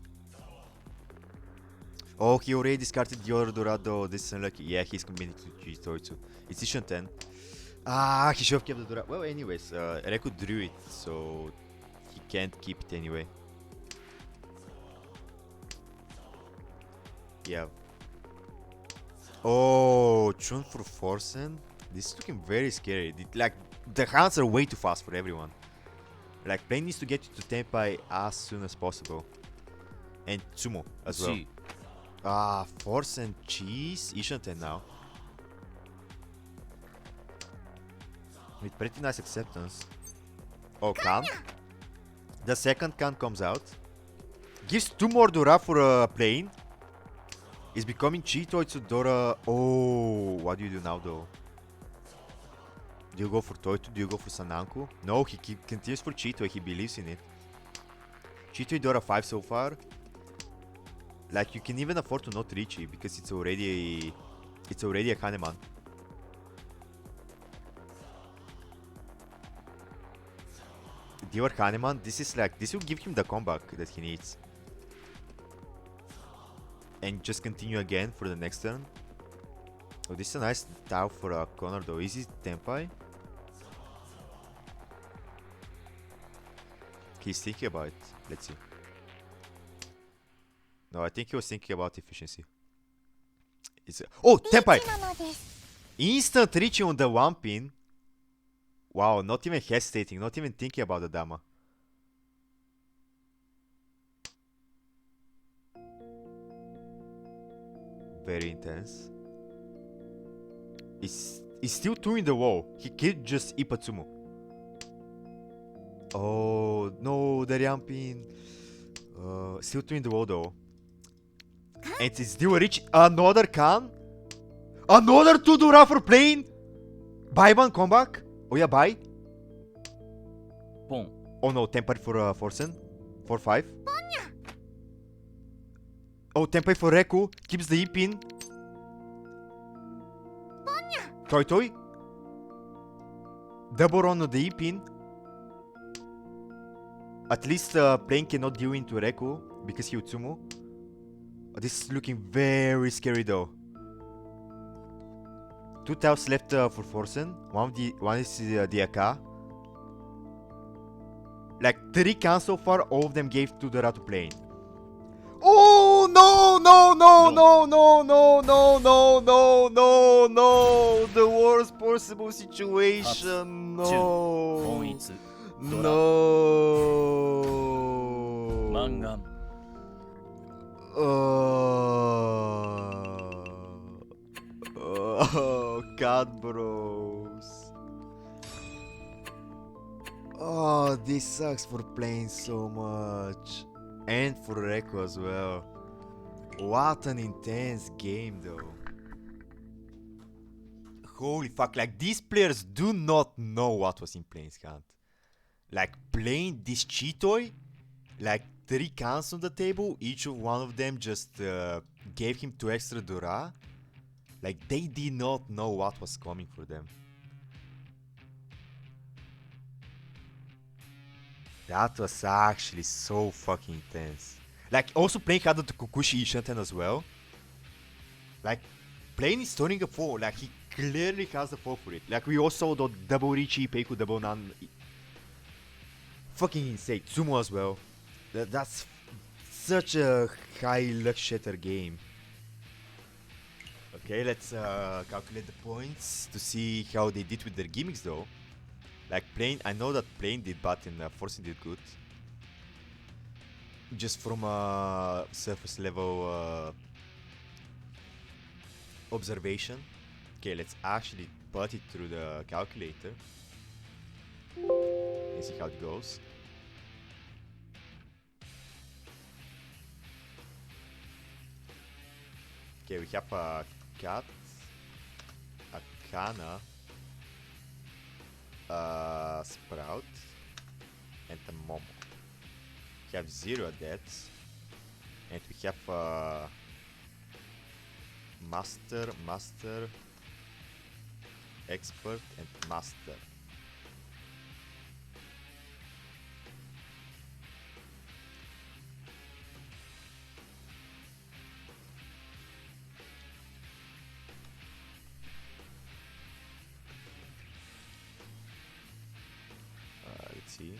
Oh, he already discarded the other Dorado. This is unlucky. Yeah, he's committed to Chitoitsu. It's Ishin 10. Ah, he should have kept the Dora. Well, anyways, Reku drew it, so he can't keep it anyway. Yeah. Oh, Chun for Forsen. This is looking very scary. Like, the hands are way too fast for everyone. Like, Plane needs to get you to Tenpai as soon as possible. And Tsumo as well. し Ah, Forsen cheese. Ishanten now. With pretty nice acceptance. Oh, Kan. The second Kan comes out. Gives 2 more Dora for a Plane. Is becoming Chitoitsu Dora. Oh, what do you do now though? Do you go for Toitu? Do you go for Sananku? No, he continues for Chitoi. He believes in it. Chitoi Dora 5 so far. Like, you can even afford to not reach it because it's already a Kahneman. Dear Kahneman, this will give him the comeback that he needs. And just continue again for the next turn. Oh, this is a nice Tao for Connor though. Is it Tenpai? He's thinking about it. Let's see. No, I think he was thinking about efficiency. Oh, Tenpai! なのです Instant reaching on the one pin. Wow, not even hesitating, not even thinking about the Dama. Very intense. He's still 2 in the wall. He killed just Ipatsumo. Oh, no, the Ryampin. Still 2 in the wall though. And it's still reach another Kan? Another 2 Dora for Plane? Buy one comeback? Oh yeah, buy. ポン Oh no, Tempai for Forsen. 4-5. Oh, Tempai for Reku. Keeps the E-pin. Toy Toy. Double on the E-pin. At least Plane cannot deal into Reku because he Utsumo. This is looking very scary though. 2 tiles left for Forsen. One is the Aka. Like 3 cans so far, all of them gave to the Ratu Plane. Oh no no no no no no no no no no no! The worst possible situation. 本 No 一 no. マンガン Oh, God, bros. Oh, this sucks for playing so much. And for Reku as well. What an intense game, though. holy fuck, like these players do not know what was in Plane's hand. Like playing this cheat toy, like 3 cans on the table, each of one of them just gave him 2 extra Dura. Like they did not know what was coming for them. That was actually so fucking intense. Like also playing had the Kukushi Ishanten as well. Like playing is turning a 4, like he clearly has the 4 for it. Like we also saw the double Richi, Peiku, double Nan. Fucking insane. Tsumo as well. That's such a high luck shatter game. Okay, let's calculate the points to see how they did with their gimmicks though. Like Plane, I know that Plane did bad and Forcing did good. Just from a surface level observation. Okay, let's actually put it through the calculator and see how it goes. Okay, we have a cat, a Kana, a Sprout, and a Momo. We have 0 deaths, and we have a Master, Expert, and Master. Let's see.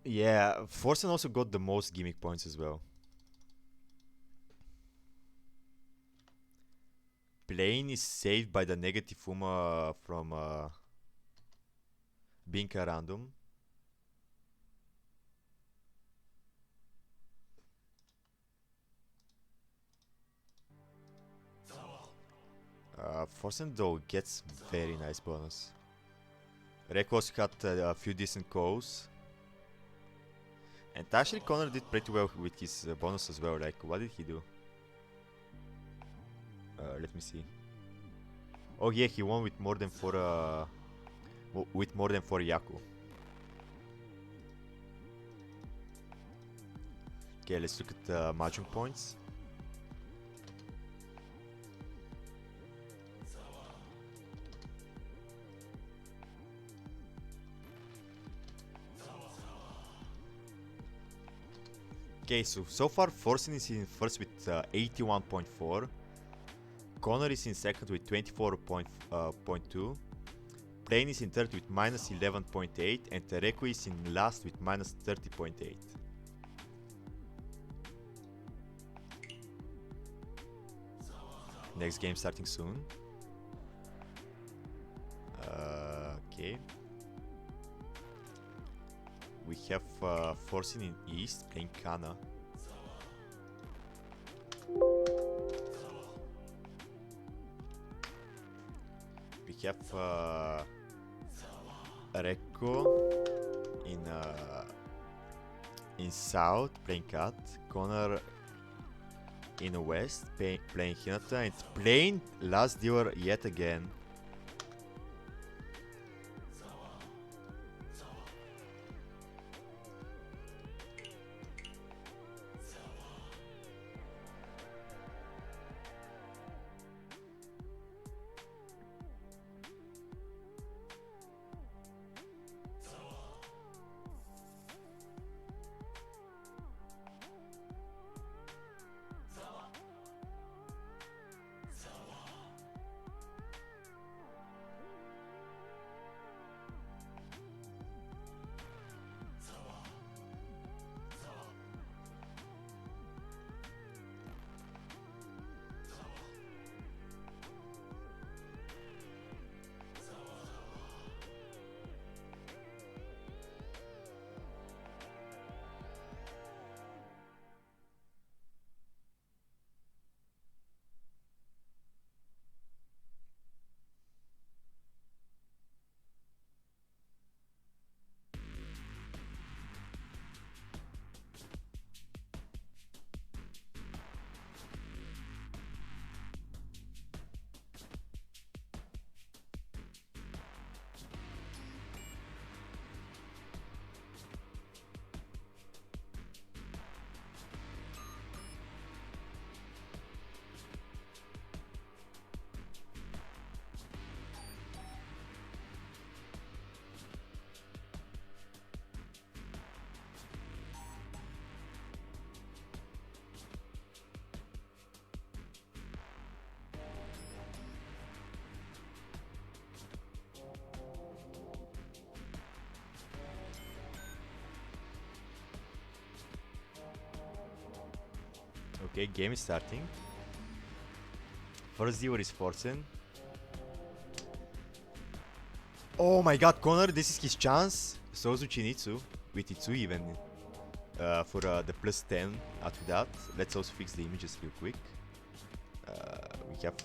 Yeah, Forsen also got the most gimmick points as well. Plane is saved by the negative Uma from being a random. Forsen though gets very nice bonus. Rekos got a few decent calls. And actually Connor did pretty well with his bonus as well. Like, what did he do? Let me see. Oh yeah, he won with more than 4 Yaku. Okay, let's look at the Mahjong points. Okay, so far Forsen is in first with 81.4. Connor is in second with 24.2. Plane is in third with minus 11.8, and Tereko is in last with minus 30.8. Next game starting soon. Okay. We have Forsen in East playing Kana. We have Rekko in South playing Cat. Connor in West playing Hinata, and playing last dealer yet again. Okay, game is starting. First dealer is Forsen. Oh my god, Connor, this is his chance. So Uchinitsu, with Itsu even, for the plus 10 after that. Let's also fix the images real quick. We have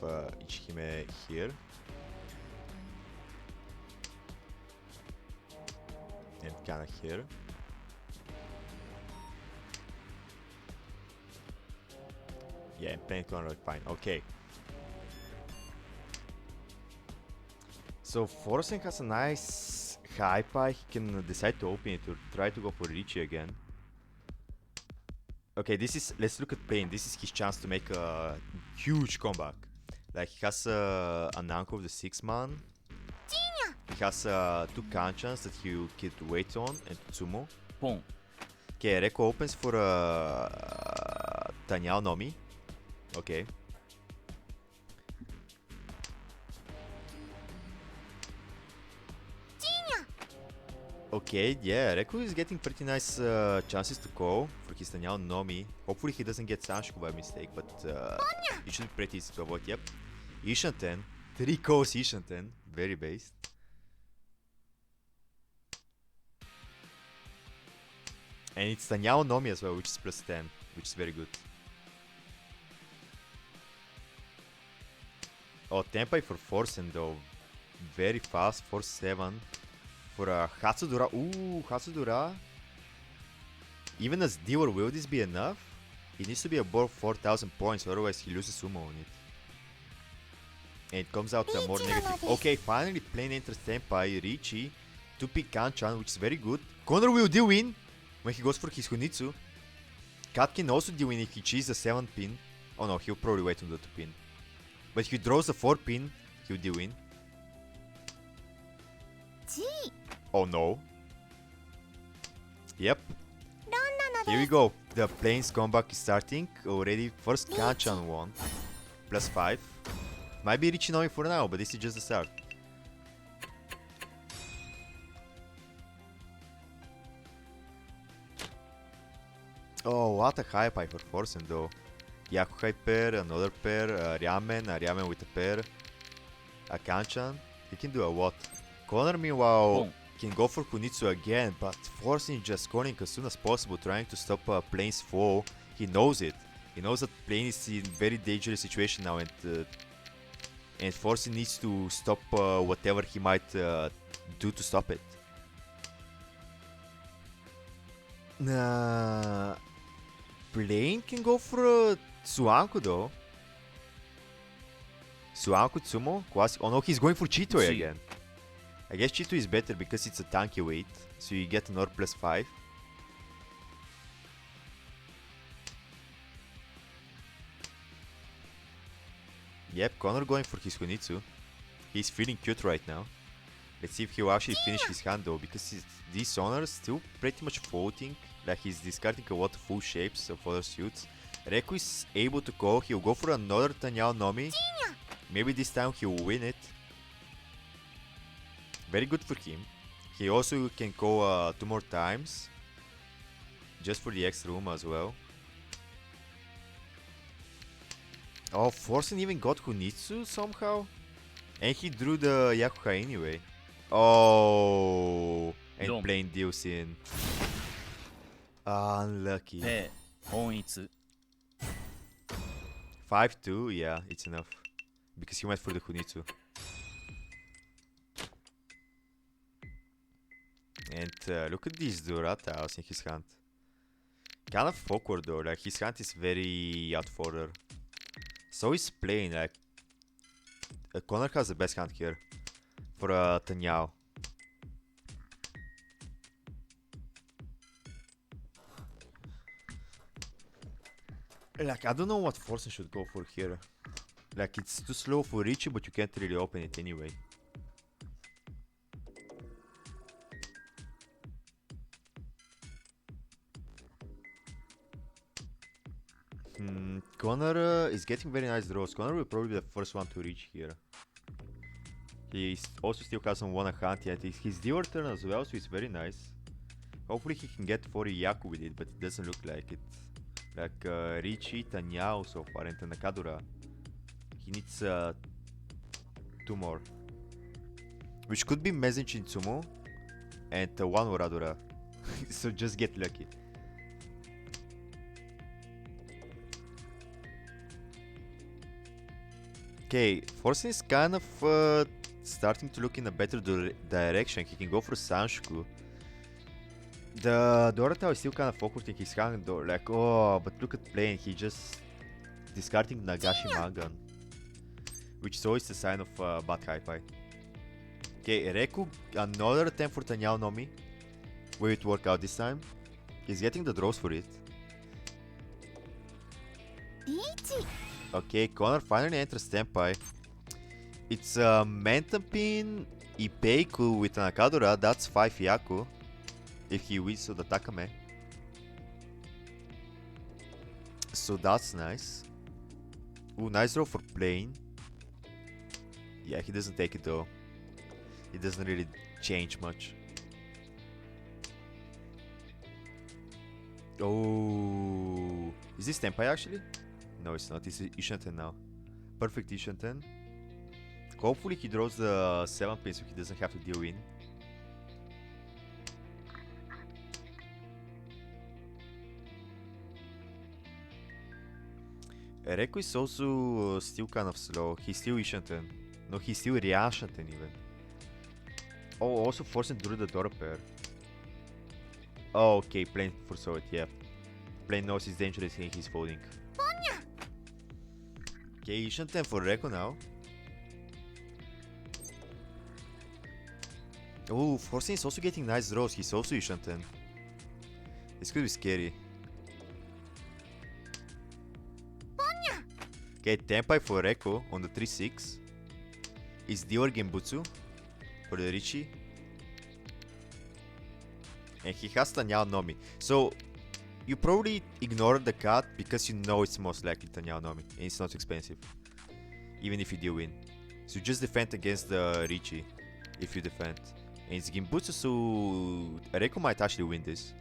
Ichihime here. And Kana here. Yeah, and Planet Connor are fine. Okay. So Forsen has a nice high pie. He can decide to open it or try to go for Richie again. Okay, this is. Let's look at Pain. This is his chance to make a huge comeback. Like, he has an Anko of the 6-man. He has 2 Kanchans that he could wait on and Tsumo. ポン Okay, Reko opens for Tanyao Nomi. Okay. Okay, yeah, Reku is getting pretty nice chances to call for his Tanyao Nomi. Hopefully he doesn't get Sanshiku by mistake, but it should be pretty easy to avoid. Yep. Ishanten. 3 calls Ishanten. Very based. And it's Tanyao Nomi as well, which is plus 10, which is very good. Oh, Tenpai for Forsen though. Very fast, 4-7. For Hatsudora. Ooh, Hatsudora. Even as dealer, will this be enough? It needs to be above 4,000 points, otherwise he loses sumo on it. And it comes out more negative. Okay, finally Plain enters Tenpai, Richie, 2-pick Kanchan, which is very good. Connor will deal win when he goes for his Hunitsu. Kat can also deal win if he cheats the 7-pin. Oh no, he'll probably wait on the 2-pin. But if he draws the 4-pin, he'll deal win. Oh no. Yep. Here we go. The Plains comeback is starting already. First Kanchan won. Plus 5. Might be Richinomi for now, but this is just the start. Oh, what a high pie for Forsen though. Yakuhai pair, another pair, Ryamen, a Ryamen with a pair, a Kanchan. He can do a what? Connor meanwhile can go for Kunitsu again, but Forsen is just calling as soon as possible, trying to stop Plain's fall. He knows it. He knows that Plain is in very dangerous situation now, and Forsen needs to stop whatever he might do to stop it. Plain can go for Suanku though. Suanku Tsumo? Quasi. Oh no, he's going for Chitoi again. I guess Chitoi is better because it's a tanky weight, so you get another plus 5. Yep, Connor going for his Hunitsu. He's feeling cute right now. Let's see if he'll actually finish his hand though, because these honors still pretty much floating. Like, he's discarding a lot of full shapes of other suits. Reku is able to go. He'll go for another Tanyao Nomi. Maybe this time he'll win it. Very good for him. He also can go 2 more times. Just for the extra room as well. Oh, Forsen even got Hunitsu somehow. And he drew the Yakuha anyway. Oh, and Dom. Plain deals in. Unlucky. ペイ本一 5-2, yeah, it's enough. Because he went for the Hunitsu. And look at these Durataos in his hand. Kind of awkward though, like his hand is very out of order. So is Plain, like Connor has the best hand here for Tanyao. Like, I don't know what Forsen should go for here. Like, it's too slow for Richie, but you can't really open it anyway. Connor is getting very nice draws. Connor will probably be the first one to reach here. He also still hasn't won a hunt yet. It's his dealer turn as well, so it's very nice. Hopefully he can get 40 Yaku with it, but it doesn't look like it. Like Richie, Tanyao so far, and Nakadura. He needs 2 more. Which could be Mezin Chinsumo and 1 Oradura. So just get lucky. Okay, Forsen is kind of starting to look in a better direction. He can go for Sanshuku. The Dorotao is still kind of awkward in his hand though, like, oh, but look at playing, he just discarding Nagashi Mangan. Which is always a sign of bad Haipai. Okay, Reku, another attempt for Tanyao Nomi. Will it work out this time? He's getting the draws for it. Okay, Connor finally enters Senpai. It's a Mentapin Ipeiku with an Akadura, that's 5 Yaku. If he wins the Takame. So that's nice. Ooh, nice draw for playing. Yeah, he doesn't take it though. It doesn't really change much. Oh, is this Senpai actually? No, it's not. It's Ishanten now. Perfect Ishanten. Hopefully he draws the 7 pin so he doesn't have to deal in. Reku is also still kind of slow. He's still Ishanten. No, he's still Ryashanten even. Oh, also forcing through the Dora pair. Oh, okay, plain foresaw it, yeah. Plain knows it's dangerous and he's folding. Okay, Ishanten for Reku now. Oh, Forsen is also getting nice draws. He's also Ishanten. This could be scary. Okay, Tenpai for Reku on the 3-6. Is Dior Genbutsu for the Richie. And he has Tanyao Nomi. So, you probably ignore the cut because you know it's most likely Tanyao Nomi. And it's not expensive. Even if you do win. So just defend against the Richie. If you defend. And it's Genbutsu, so Reku might actually win this.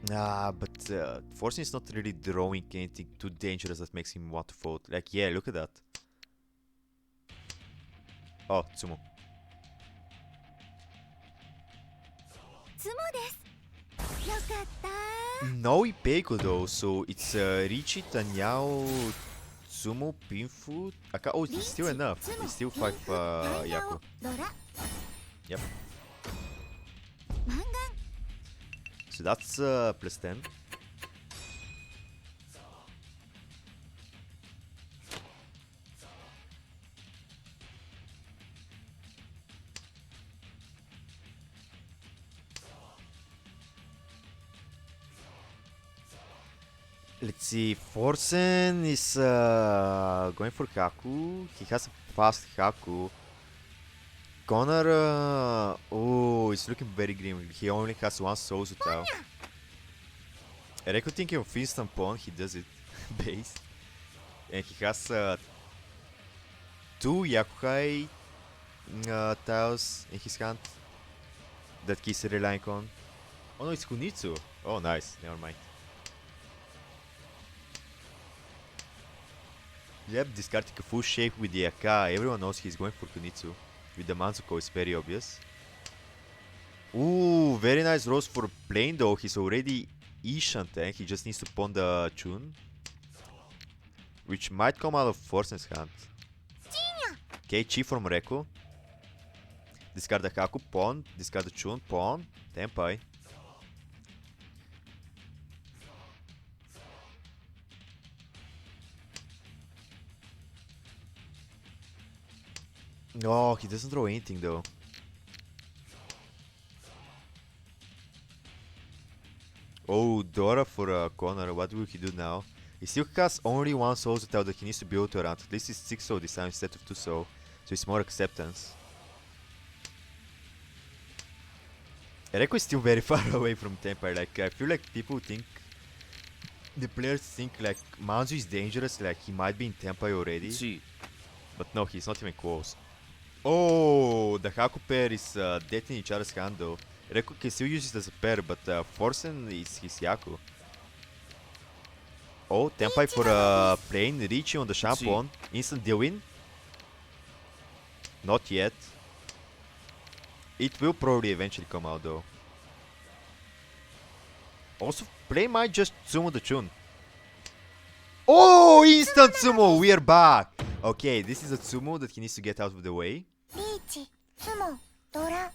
Nah, but Forsen is not really drawing anything too dangerous that makes him want to fold. Like, yeah, look at that. Oh, Tsumo. No Ipeiku though, so it's Richie, Tanyao, Tsumo, Pinfu. Oh, it's still enough. It's still 5 Yaku. Yep. So that's plus 10. Let's see, Forsen is going for Haku. He has a fast Haku. Connor, oh, it's looking very grim. He only has 1 Souzu Tao. Reku thinking of instant pawn, he does it. Base. And he has 2 Yakuhai tiles in his hand that he's relying on. Oh no, it's Kunitsu. Oh nice, never mind. Yep, discarding a full shape with the Aka. Everyone knows he's going for Kunitsu. With the Manzuko, it's very obvious. Ooh, very nice rolls for playing though. He's already Ishanten. He just needs to pawn the Chun. Which might come out of Forsen's hand. Okay, Chi from Reku. Discard the Haku, pawn. Discard the Chun, pawn. Tenpai. No, he doesn't draw anything though. Oh, Dora for Connor. What will he do now? He still has only 1 soul to tell that he needs to build around. At least it's 6 soul this time instead of 2 soul. So it's more acceptance. Reku is still very far away from Temper. Like, I feel like people think... The players think like Manzu is dangerous, like he might be in Tempai already. See. But no, he's not even close. Oh, the Haku pair is dead in each other's hand though. Reku can still use it as a pair, but Forsen is his Yaku. Oh, Tenpai for plane, Richie on the Shampoo. Instant deal win. Not yet. It will probably eventually come out though. Also, play might just sumo the Chun. Oh, instant sumo! We are back! Okay, this is a sumo that he needs to get out of the way. リーチ、スモ、ドラ。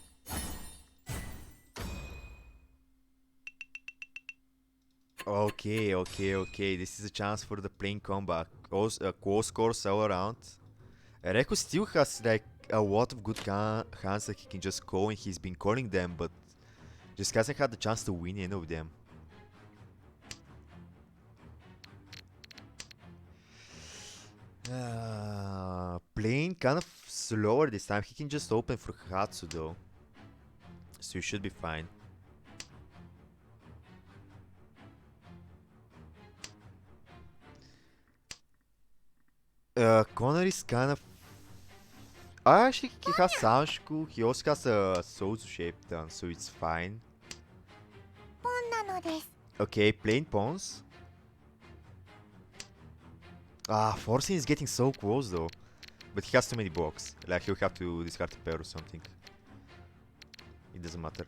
Okay, okay, okay. This is a chance for the plane comeback. Also, close scores all around. Reku still has like a lot of good hands that he can just call, and he's been calling them, but just hasn't had the chance to win any of them. Playing kind of slower this time. He can just open for Hatsu though, so you should be fine. Connor is kind of... Actually, he has Sanshiku. He also has a Sozu shape done, so it's fine. ポンなのです。 Okay, playing pawns. Forcing is getting so close though. But he has too many blocks. Like, he'll have to discard a pair or something. It doesn't matter.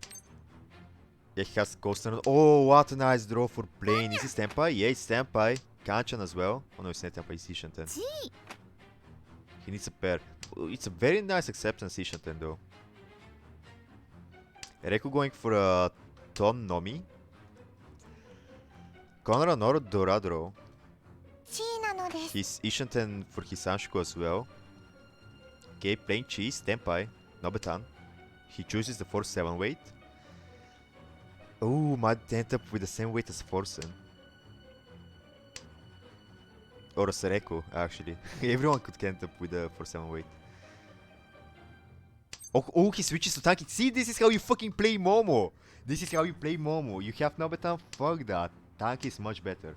Yeah, he has Ghost Turn. Oh, what a nice draw for playing. Is this Tenpai? Yeah, it's Tenpai. Kanchan as well. Oh no, it's not Tenpai, it's Ishanten. He needs a pair. It's a very nice acceptance Ishanten though. Reku going for a Ton Nomi. Konra Noro Dora draw. チーなのです。 He's Ishanten for his Sanshiku as well. Okay, playing cheese, Tenpai, Nobetan. He chooses the 4-7 weight. Oh, might end up with the same weight as Forsen. Or a Sereko, actually. Everyone could end up with the 4-7 weight. Oh, he switches to tanky. See, this is how you fucking play Momo. This is how you play Momo. You have Nobetan, fuck that. Tanky is much better.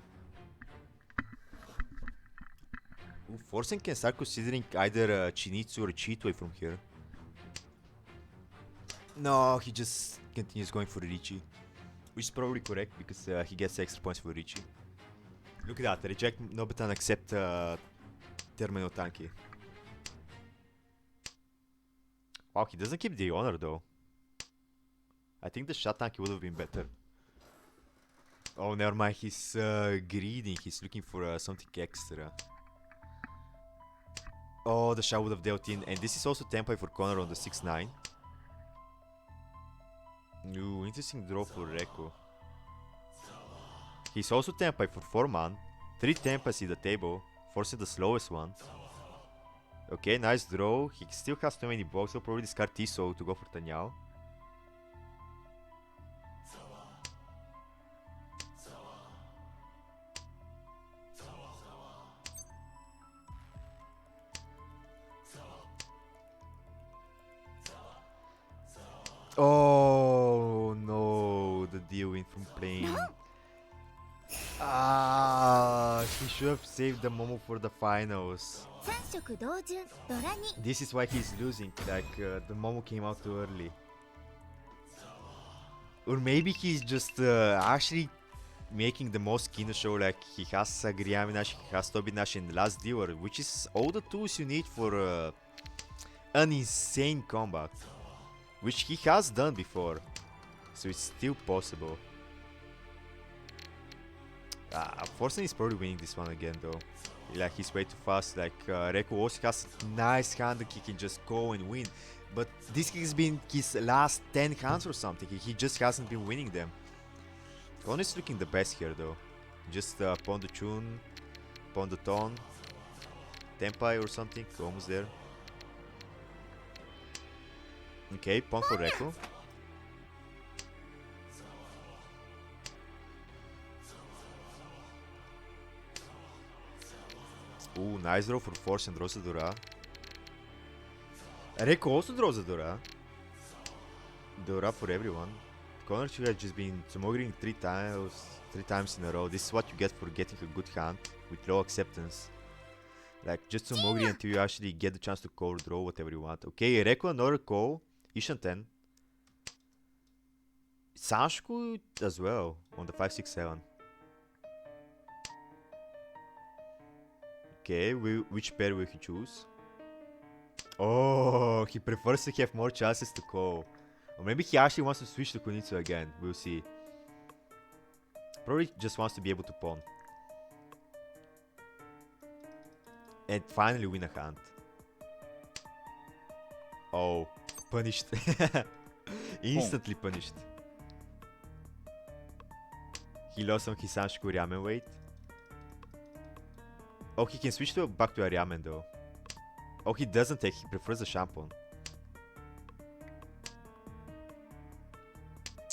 Ooh, Forsen can start considering either Chinitsu or Chitway from here. No, he just continues going for Richie. Which is probably correct because he gets extra points for Richie. Look at that, reject Nobetan, accept Terminal Tanky. Wow, he doesn't keep the honor though. I think the shot tanky would have been better. Oh, never mind, he's greedy, he's looking for something extra. Oh, the shot would have dealt in, and this is also Tenpai for Connor on the 6-9. Ooh, interesting draw for Reku. He's also Tenpai for 4-man. 3 Tenpais in the table, forcing the slowest one. Okay, nice draw. He still has too many blocks, he'll probably discard Tiso to go for Tanyao. Oh no, the deal win from playing. He should have saved the Momo for the finals. 三色同順、ドラに。 This is why he's losing, like the Momo came out too early. Or maybe he's just actually making the most Kino show, like he has Sagriaminash, he has Tobinash in the last dealer, which is all the tools you need for an insane combat. Which he has done before, so it's still possible. Forsen is probably winning this one again though. Like, he's way too fast. Like, Reku also has a nice hand that he can just go and win. But this has been his last 10 hands or something. He just hasn't been winning them. Kon is looking the best here though. Just pawn the Chun, pawn the Ton, Tenpai or something, almost there. Okay, pawn for Reku. Ooh, nice draw for Force and draws a Dora. Reku also draws a Dora. Dora for everyone. Connor should have just been smoggering three times in a row. This is what you get for getting a good hand with low acceptance. Like, just smoggering until you actually get the chance to call or draw whatever you want. Okay, Reku another call. Ishanten. Sashku as well on the 567. Okay, which pair will he choose? Oh, he prefers to have more chances to call. Or maybe he actually wants to switch to Kunitsu again. We'll see. Probably just wants to be able to pawn. And finally win a hand. Oh, punished. Instantly punished. He lost on his Sanshiku Ramen weight. Oh, he can switch back to a Ramen though. Oh, he doesn't take, he prefers the Shampoo.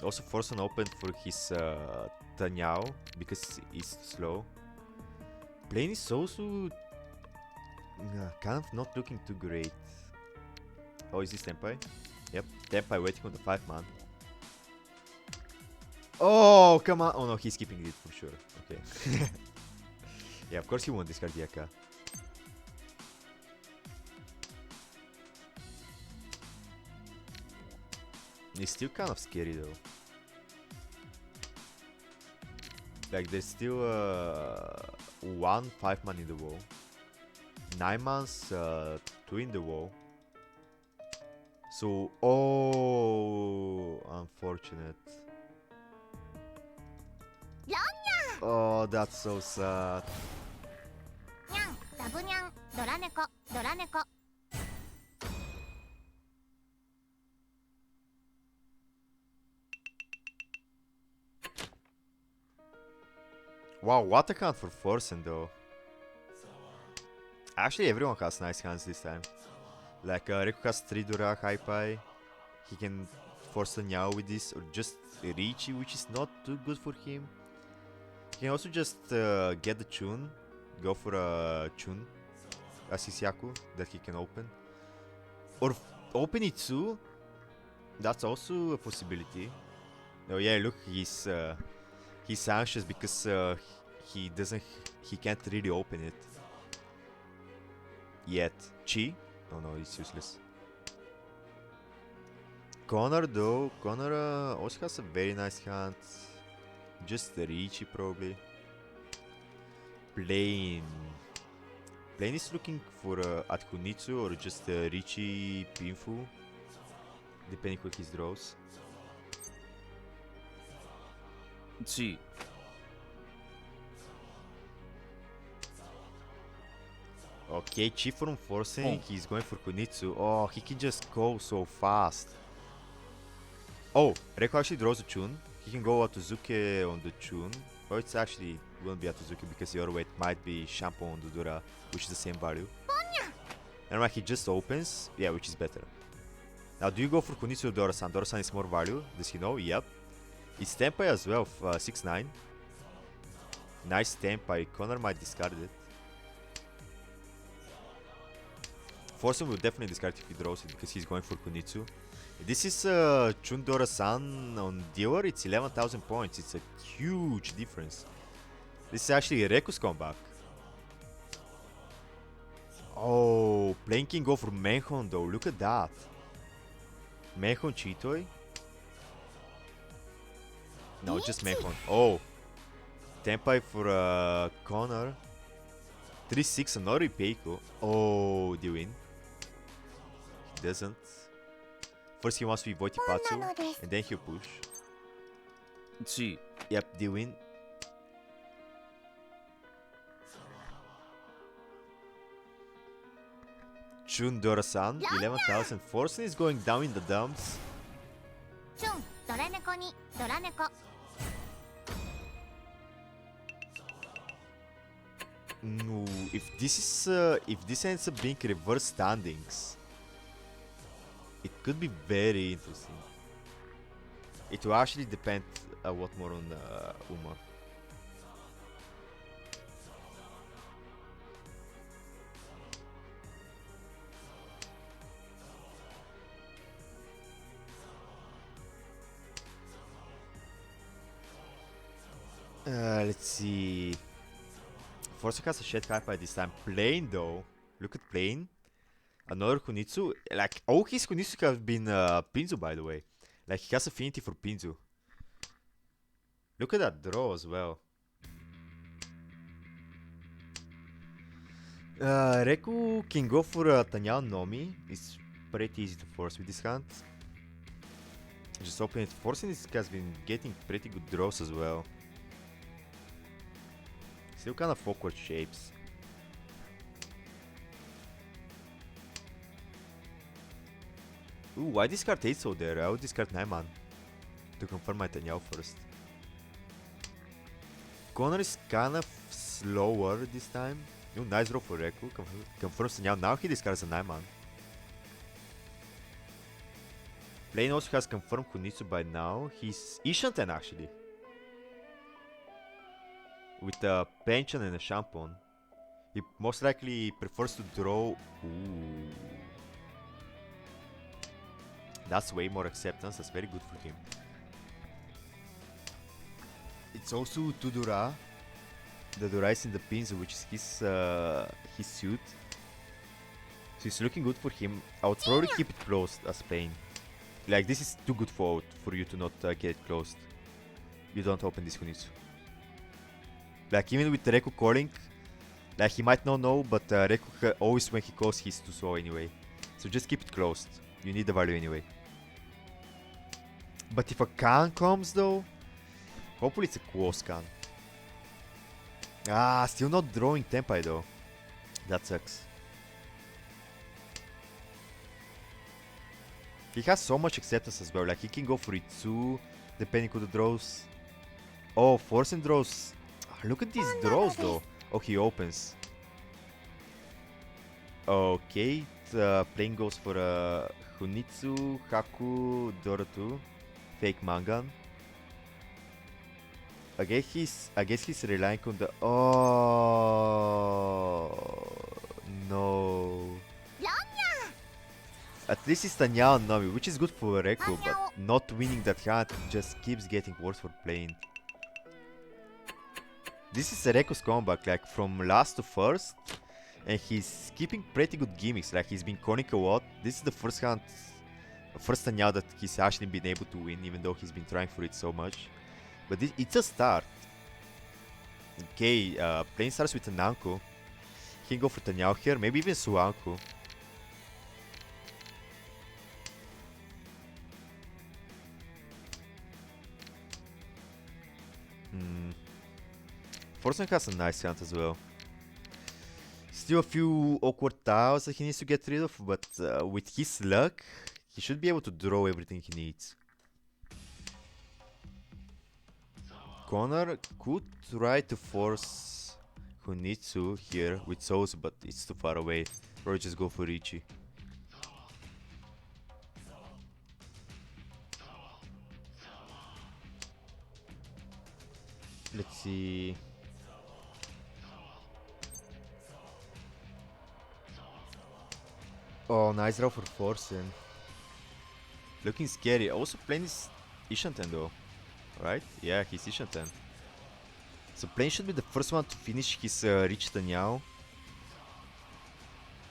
Also force an open for his Tanyao because he's slow. Plane is also kind of not looking too great. Oh, is this Tenpai? Yep, Tenpai waiting on the 5-man. Oh, come on. Oh no, he's keeping it for sure. Okay. Yeah, of course he won't discard Yaka. It's still kind of scary though. Like there's still one 5-man in the wall. 9-man's 2 in the wall. So, oh, unfortunate. Oh, that's so sad. にゃんダブにゃんドラ猫ドラ猫 Wow, what a count for Forsen though. Actually, everyone has nice hands this time. Like, Reku has 3 Dura High Pi. He can force a Nyao with this, or just Richi, which is not too good for him. He can also just get the Chun, go for a Chun, a Sisyaku that he can open. Or open it too. That's also a possibility. Oh yeah, look, he's anxious because he can't really open it yet. Chi? Oh no, it's useless. Connor though, Connor also has a very nice hand. Just Richi probably. Plane is looking for at Kunitsu or just Richi Pinfu, depending on his draws. G. Okay, Chi from forcing, he's going for Kunitsu. Oh, he can just go so fast. Oh, Reiko actually draws a Chun. He can go Atuzuke on the Chun. Oh, it's actually won't be Atuzuke because your weight might be Shampoo on the Dura, which is the same value. And right, he just opens, yeah, which is better. Now, do you go for Kunitsu or Dora-san? Dora-san is more value. Does he know? Yep. It's Tenpai as well, 6-9. Nice Tenpai. Connor might discard it. Forsen will definitely discard if he draws it because he's going for Kunitsu. This is Chun Dora-san on dealer. It's 11,000 points. It's a huge difference. This is actually Reku's comeback. Oh, Plane can go for Menhon though. Look at that. Menhon Chitoi. No, just Menhon. Oh. Tenpai for Connor. 3-6 on Nori Peiko. Oh, they win. He doesn't. First he wants to be Voitipatsu, and then he'll push. G. Yep, they win. Chun Dora-san, 11,000. Forsen is going down in the dumps. チュンドラ猫にドラ猫 No, if this ends up being reverse standings, it could be very interesting. It will actually depend a lot more on Uma. Let's see. Forza has a shit type by this time. Plane though. Look at Plane. Another Kunitsu. Like, all his Kunitsu have been Pinzu, by the way. Like, he has affinity for Pinzu. Look at that draw as well. Reku can go for Tanyao Nomi. It's pretty easy to force with this hand. Just open it. Forcing this has been getting pretty good draws as well. Still kind of awkward shapes. Ooh, why discard 8 so there? I would discard 9 man to confirm my Tanyao first. Connor is kind of slower this time. Ooh, nice draw for Reku. Confirms Tanyao. Now he discards a 9 man. Plane also has confirmed Kunitsu by now. He's Ishanten actually. With a pension and a shampoo. He most likely prefers to draw. Ooh. That's way more acceptance. That's very good for him. It's also Tudura. The Dura is in the pins, which is his suit. So it's looking good for him. I would probably keep it closed as Pain. Like, this is too good for you to not get it closed. You don't open this Kunitsu. Like, even with Reku calling, like, he might not know, but Reku always when he calls, he's too slow anyway. So just keep it closed. You need the value anyway. But if a Kan comes though, hopefully it's a Quo Kan. Ah, still not drawing Tenpai though. That sucks. He has so much acceptance as well, like he can go for it too, depending on the draws. Oh, forcing draws. Look at these draws though. Oh, he opens. Okay, playing goes for Hunitsu, Haku, Dorotu, fake Mangan. I guess he's relying on the. Oh no. At least it's Tanyao Nomi, which is good for Reku, but not winning that hand just keeps getting worse for playing. This is Reku's comeback, like from last to first, and he's keeping pretty good gimmicks, like he's been calling a lot. This is the first hand, first Tanyao that he's actually been able to win, even though he's been trying for it so much. But it's a start. Okay, playing starts with Nanko. He can go for Tanyao here, maybe even Suanko. Forsen has a nice hand as well. Still a few awkward tiles that he needs to get rid of, but with his luck, he should be able to draw everything he needs. Connor could try to force Hunitsu here with Souls, but it's too far away. Or just go for Ichi. Let's see. Oh, nice draw for Forsen. Looking scary. Also playing is Ishanten though. Right? Yeah, he's Ishanten. So Plane should be the first one to finish his Rich Tanyao.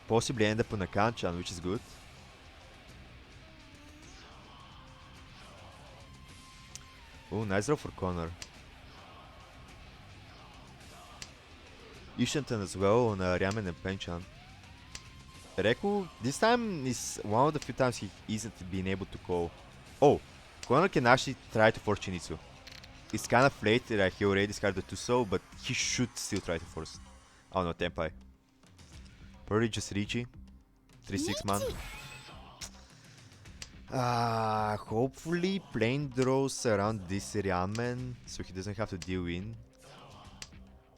Possibly end up on a Kanchan, which is good. Oh, nice draw for Connor. Ishanten as well on Ryamen and Penchan. Reku, this time is one of the few times he isn't been able to call. Oh, Connor can actually try to force Shinizu. It's kind of late, like he already discarded the 2-so, but he should still try to force. Oh no, Tenpai. Probably just Richie. 3-6 man. Hopefully Plane draws around this Ryamen, so he doesn't have to deal in.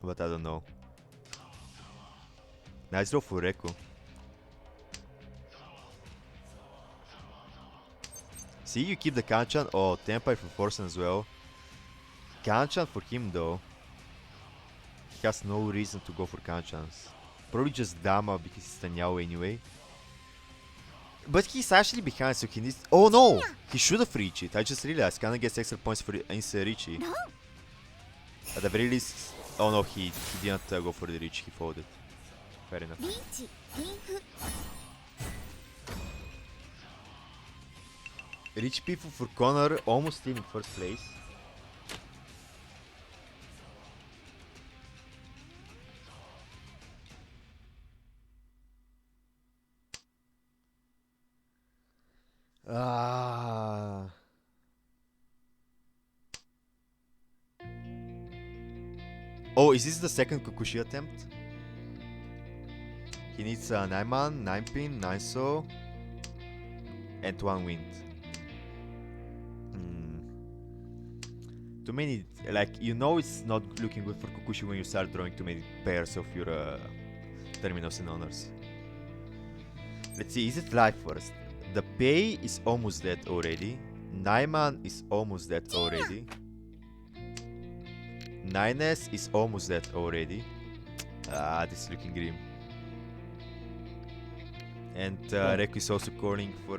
But I don't know. Nice draw for Reku. See, you keep the Kanchan. Oh, Tenpai for Forsen as well. Kanchan for him though. He has no reason to go for Kanchans. Probably just Dama because it's Tanyao anyway. But he's actually behind, so he needs. Oh no! He should have reached it. I just realized. Kinda gets extra points for instant Richie. At the very least. Oh no, he didn't go for the reach. He folded. Fair enough. Rich people for Connor almost still in first place. Oh, is this the second Kukushi attempt? He needs 9 man, 9 pin, 9 so, and 1 wind. Too many, like, you know it's not looking good for Kukushi when you start drawing too many pairs of your Terminus and Honors. Let's see, is it life first? The Pei is almost dead already. Naiman is almost dead already. 9S is almost dead already. Ah, this is looking grim. And Reku is also calling for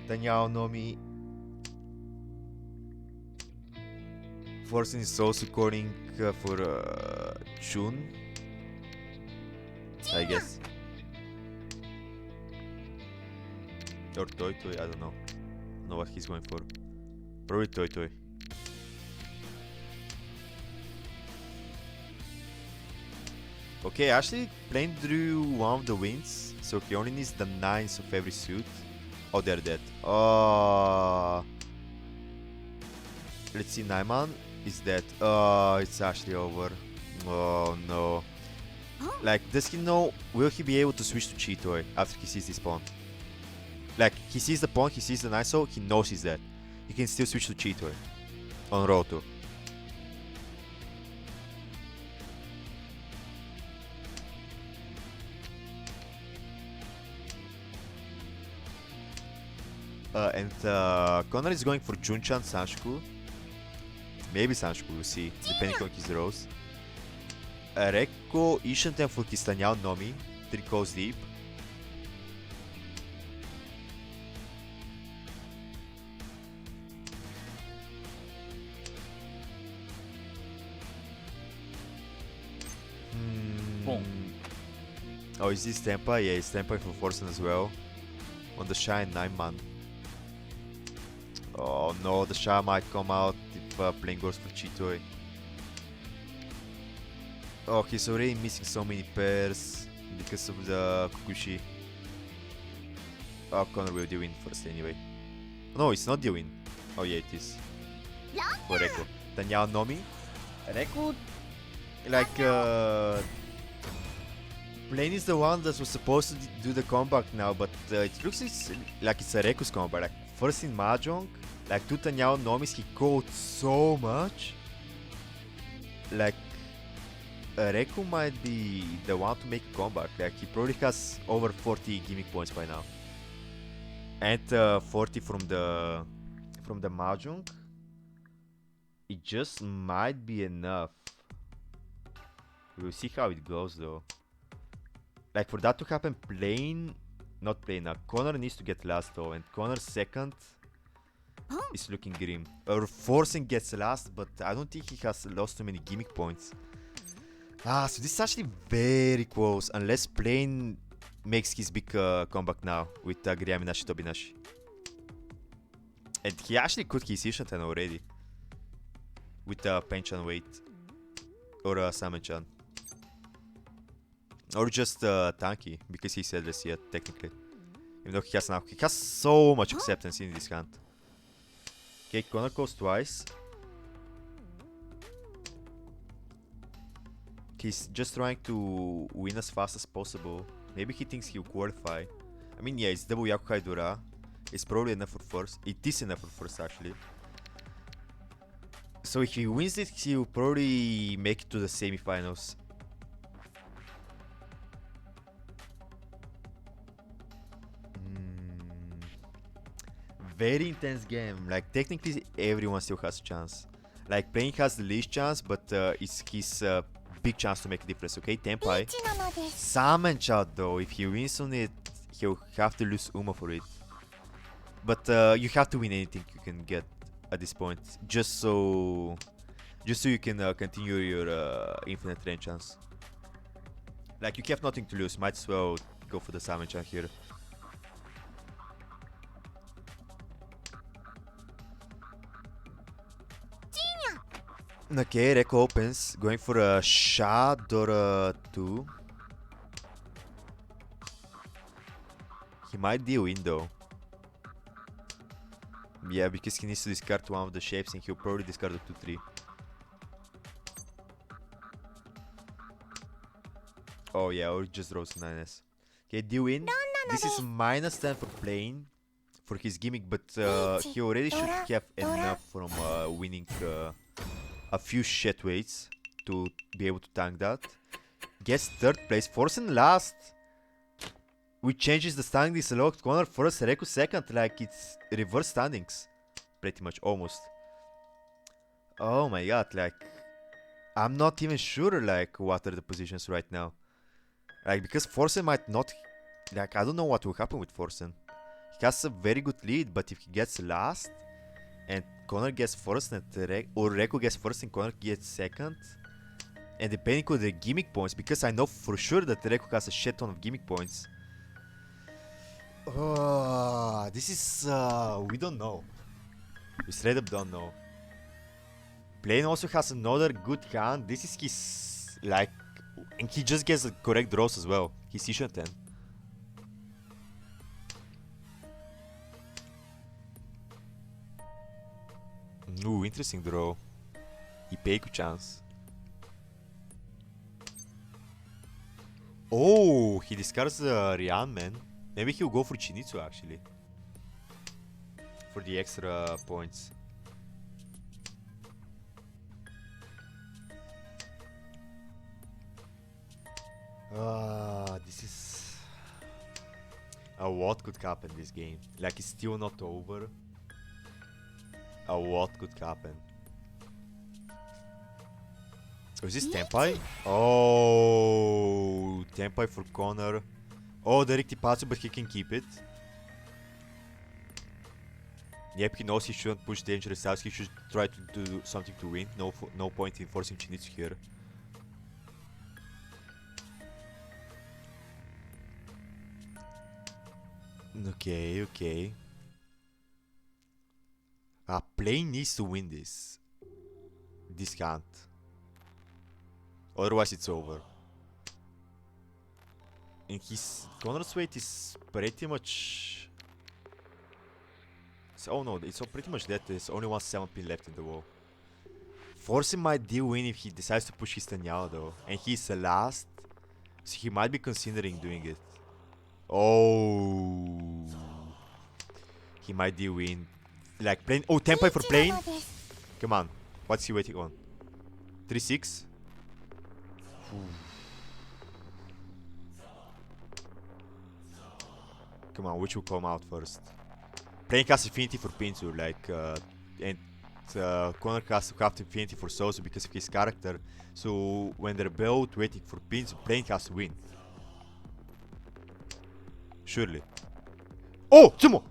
Tanyao Nomi. Forsen is also calling for Chun, I guess. Or Toy Toy, I don't know. Know what he's going for. Probably Toy Toy. Okay, actually Plane drew one of the wins, so he only needs the 9s of every suit. Oh, they're dead. Oh. Let's see, Naiman is dead. Oh, it's actually over. Oh no. Like, does he know, will he be able to switch to Chitoy after he sees this pawn? Like, he sees the pawn, he sees the knight, so he knows he's dead. He can still switch to Chitoy on row 2. And Connor is going for Junchan Sanshiku. Maybe Sanshiku, we'll see, depending on his rows. Rekko Ishanten for Kistanyao Nomi, 3 goes deep. Oh, is this Tempa? Yeah, it's Tempa for Forsen as well. On the Shine 9 man. Oh no, the Shah might come out if playing goes for Chitoy. Oh, he's already missing so many pairs because of the Kukushi. Oh, Connor will do win first anyway. No, it's not the win. Oh yeah, it is. For Rekko. Tanyao Nomi. Rekko, like, Plane is the one that was supposed to do the comeback now, but it looks like it's a Reku's comeback. Like, first in Mahjong, like 2 Tanyao Nomis, he caught so much. Like, Reku might be the one to make a comeback. Like, he probably has over 40 gimmick points by now. And 40 from the Mahjong. It just might be enough. We'll see how it goes though. Like, for that to happen, Connor needs to get last though, and Connor's second is looking grim. Or Forsen gets last, but I don't think he has lost too many gimmick points. Ah, so this is actually very close, unless Plane makes his big comeback now with Griaminashi Tobinashi. And he actually could his Ishanten already. With Penchan wait. Or Samenchan. Or just Tanky, because he said this yet, technically. Even though he has so much acceptance in this hand. Okay, Connor goes twice. He's just trying to win as fast as possible. Maybe he thinks he'll qualify. I mean, yeah, it's double Yakukai Dora. It's probably enough for first. It is enough for first, actually. So if he wins it, he'll probably make it to the semifinals. Very intense game. Like, technically everyone still has a chance. Like, Plane has the least chance, but it's his big chance to make a difference. Okay, Tenpai. Samenchan though, if he wins on it, he'll have to lose Uma for it. But you have to win anything you can get at this point, just so you can continue your infinite range chance. Like, you have nothing to lose, might as well go for the Samenchan here. Okay, Reku opens, going for a Sha Dora 2. He might deal win though. Yeah, because he needs to discard one of the shapes and he'll probably discard the 2-3. Oh yeah, or just draws 9s. Okay, do win. This is -10 for playing for his gimmick, but he already should have enough from winning a few shit weights to be able to tank that. Gets third place, forcing last. Which changes the standing disloced. Connor first, Reku second, like it's reverse standings. Pretty much, almost. Oh my god, like I'm not even sure like what are the positions right now. Like because Forsen might not, like I don't know what will happen with Forsen. He has a very good lead, but if he gets last and Connor gets first and or Reku gets first and Connor gets second, and depending on the gimmick points, because I know for sure that Reku has a shit ton of gimmick points. This is we don't know. We straight up don't know. Blaine also has another good hand. This is his, like, and he just gets the correct draws as well. He's Sisha 10. Ooh, interesting draw. Ipeiku chance. Oh, he discards Rian, man. Maybe he'll go for Chinitsu actually. For the extra points. This is... what could happen this game? Like, it's still not over. What could happen? Oh, is this Tenpai? Oh, Tenpai for Connor. Oh, the Rikipatsu, but he can keep it. Yep, he knows he shouldn't push dangerous outs. He should try to do something to win. No point in forcing Chinitsu here. Okay. Play needs to win this. This can't. Otherwise it's over. And his Connor's weight is pretty much... Oh no, it's pretty much dead. There's only one 7-pin left in the wall. Forcing might deal win if he decides to push his Tanyao though. And he's the last. So he might be considering doing it. Oh, he might deal win. Like playing. Oh, Tenpai for playing. Come on, what's he waiting on? 3-6. Come on, which will come out first? Playing has Infinity for Pinsu, like, and Connor has to have Infinity for Sosu because of his character. So when they're both waiting for Pinsu, playing has to win. Surely. Oh, Tsumo!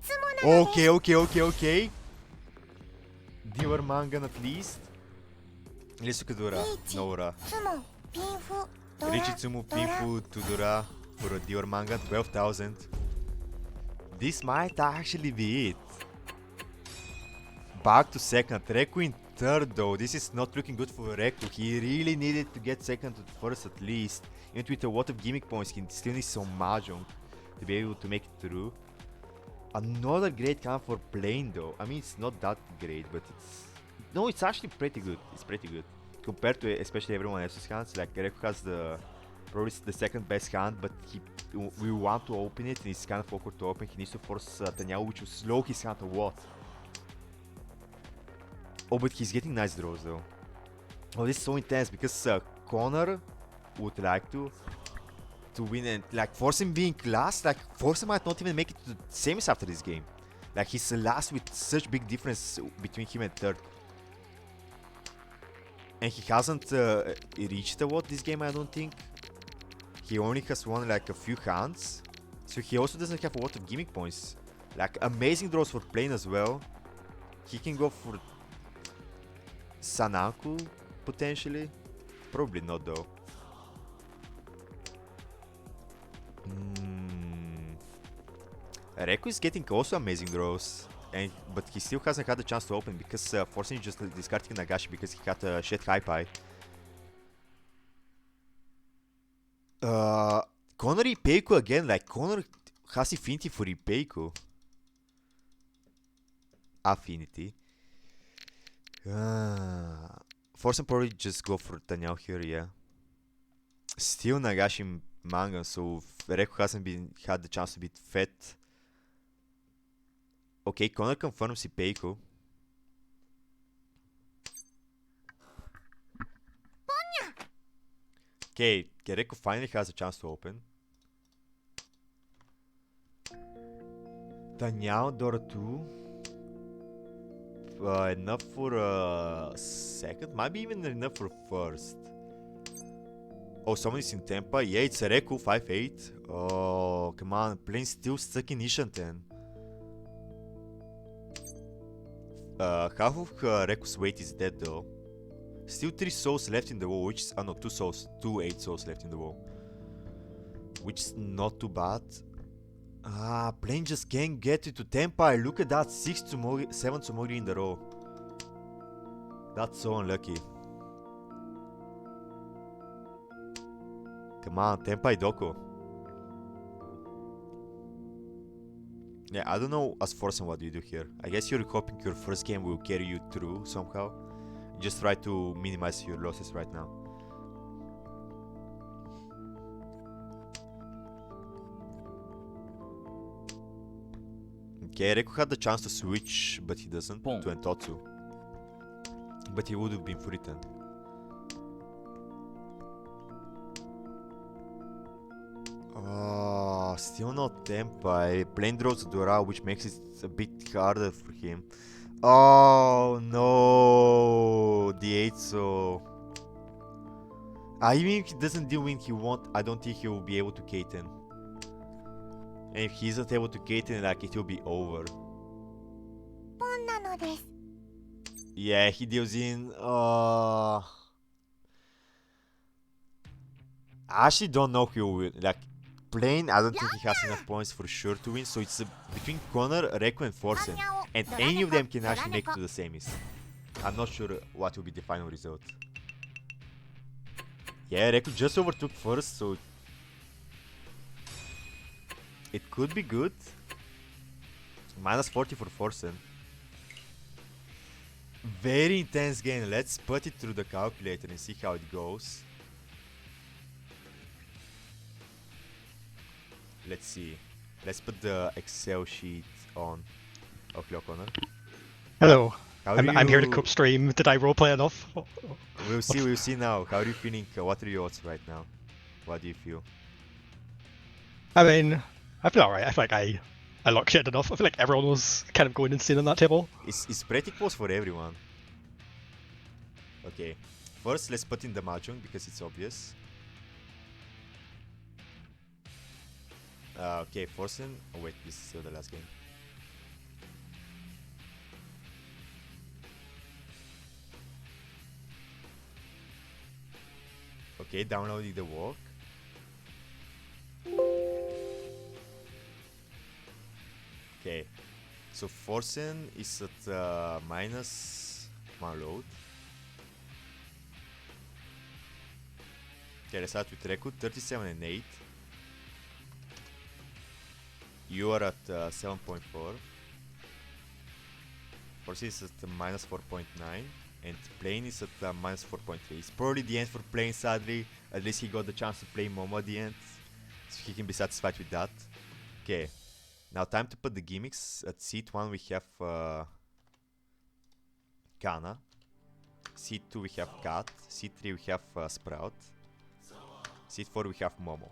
Okay. Dior Mangan at least. Lisukudura, Nora. Richitsumu, Pinfu, Tudura for a Dior Mangan, 12,000. This might actually be it. Back to second. Reku in third though. This is not looking good for Reku. He really needed to get second to first at least. Even with a lot of gimmick points, he still needs some Mahjong to be able to make it through. Another great count for playing though. I mean, it's not that great, but it's... No, it's actually pretty good. It's pretty good. Compared to especially everyone else's hands. Like, Reku has probably the second best hand, but we want to open it and it's kind of awkward to open. He needs to force Tanyao, which will slow his hand a lot. Oh, but he's getting nice draws though. Oh, this is so intense because Connor would like to win and like force him being last. Like force him might not even make it to the semis after this game. Like he's last with such big difference between him and third. And he hasn't reached a lot this game, I don't think. He only has won like a few hands. So he also doesn't have a lot of gimmick points. Like amazing draws for playing as well. He can go for Sanaku potentially. Probably not though. Reku is getting also amazing draws. But he still hasn't had a chance to open because forcing just discarding Nagashi because he had a shit high pie. Connor Ipeiku again, like Connor has Infinity for Ipeiku. Affinity. Forcing probably just go for Tanyao here, yeah. Still Nagashi manga, so Reku hasn't had the chance to be fed. Okay, Connor confirms Ipeiko. Okay, Reku finally has a chance to open. Daniel Dora 2. Enough for a second? Maybe even enough for first. Oh, someone is in Tampa? Yeah, it's Reku 5-8. Oh, come on. Plane still stuck in Ishanten. Half of Reku's weight is dead though. Still 3 souls left in the wall, which is... Oh no, 2 souls. 2 8 souls left in the wall. Which is not too bad. Ah, plane just can't get it to Tempai. Look at that. 7 Tsumori in the row. That's so unlucky. Come on, Tempai Doko. Yeah, I don't know as Forsen what you do here. I guess you're hoping your first game will carry you through somehow. Just try to minimize your losses right now. Okay, Reku had the chance to switch, but he doesn't, Boom. to Entotsu. But he would have been Furitan. Oh, still not Tempai. Plane draws Dora, which makes it a bit harder for him. Oh no, the 8 so... even if he doesn't do win he won't, I don't think he will be able to Kaiten. And if he's not able to Kaiten, like, it will be over. ポンなのです。 Yeah, he deals in... I actually don't know who will win. Like, Plane, I don't think he has enough points for sure to win, so it's between Connor, Reku and Forsen. And any of them can actually make it to the semis. I'm not sure what will be the final result. Yeah, Reku just overtook first, so... It could be good. Minus 40 for Forsen. Very intense game. Let's put it through the calculator and see how it goes. Let's see. Let's put the Excel sheet on. Okay, O'Connor. Hello. How I'm here to cope stream. Did I roleplay enough? We'll see now. How are you feeling? What are your odds right now? What do you feel? I mean, I feel alright. I feel like I luck shit enough. I feel like everyone was kind of going insane on that table. It's pretty close for everyone. Okay. First, let's put in the Mahjong because it's obvious. Okay, Forsen. Oh wait, this is still the last game. Okay, downloading the walk. Okay, so Forsen is at minus. Come on, load. Okay, let's start with Reku, 37 and 8. You are at 7.4. Forsen is at minus 4.9. And Plane is at minus 4.3. It's probably the end for Plane, sadly. At least he got the chance to play Momo at the end. So he can be satisfied with that. Okay. Now time to put the gimmicks. At seat 1 we have Kana. Seat 2 we have Cat. Seat 3 we have Sprout. Seat 4 we have Momo.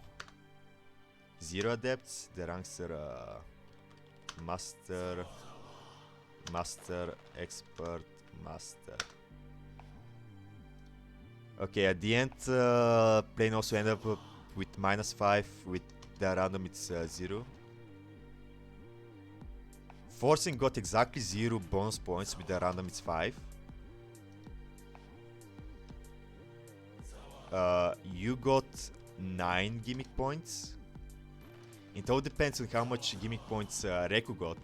0 adepts. The ranks are Master, Master, Expert, Master. Okay, at the end, Plane also ended up with minus 5. With the random, it's 0. Forcing got exactly 0 bonus points. With the random, it's 5. You got 9 gimmick points. It all depends on how much gimmick points Reku got.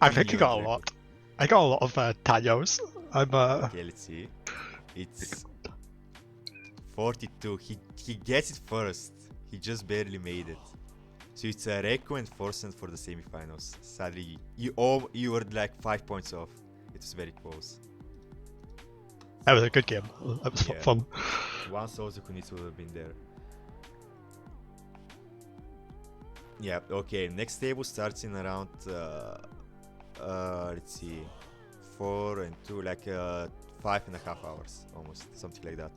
I think you I got a and Reku. lot. I got a lot of Tanyos. I'm Okay, let's see. It's 42. He gets it first. He just barely made it. So it's Reku and Forsen for the semifinals. Sadly, you were like 5 points off. It was very close. That was a good game. That was Yeah. fun. One Sozu Kunitsu would have been there. Yeah, okay, next table starts in around, let's see, 4 and 2, like 5.5 hours, almost, something like that.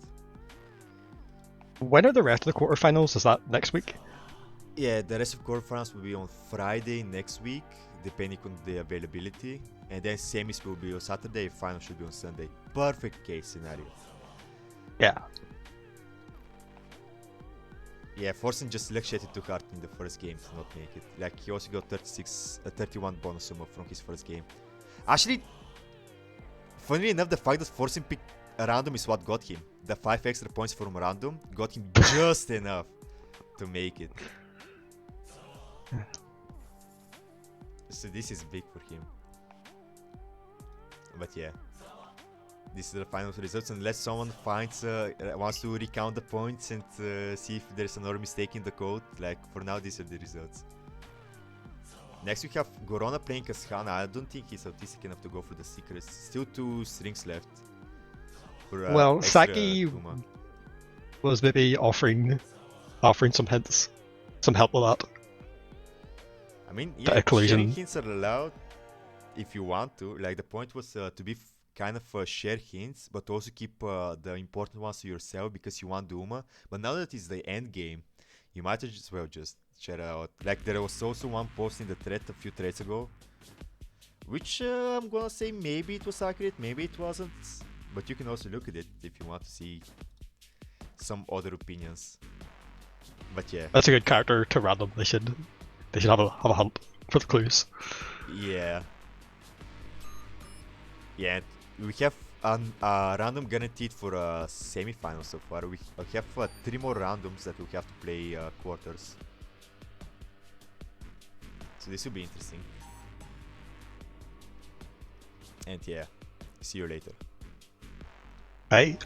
When are the rest of the quarterfinals? Is that next week? Yeah, the rest of quarterfinals will be on Friday next week, depending on the availability. And then semis will be on Saturday, final should be on Sunday. Perfect case scenario. Yeah. Yeah, Forsen just lectured too hard in the first game to not make it. Like, he also got 31 bonus summa from his first game. Actually, funnily enough, the fact that Forsen picked a random is what got him. The 5 extra points from random got him just enough to make it. So this is big for him. But yeah, this is the final results. Unless someone wants to recount the points and see if there's another mistake in the code. Like, for now, these are the results. Next we have Gorona playing Kaskana. I don't think he's autistic enough to go for the secrets. Still 2 strings left. For, Well, extra Saki Kuma. was maybe offering some hints, some help with that. I mean, The yeah, sharing collusion. hints are allowed if you want to. Like, the point was to be kind of share hints, but also keep the important ones to yourself because you want Duma. But now that it's the end game, you might as well just share out. Like, there was also one post in the thread a few threads ago, which I'm gonna say maybe it was accurate, maybe it wasn't. But you can also look at it if you want to see some other opinions. But yeah. That's a good character to random. They should have a hunt for the clues. Yeah. Yeah, we have a random guaranteed for a semi-final so far. We have 3 more randoms that we have to play quarters. So this will be interesting. And yeah, see you later. Bye.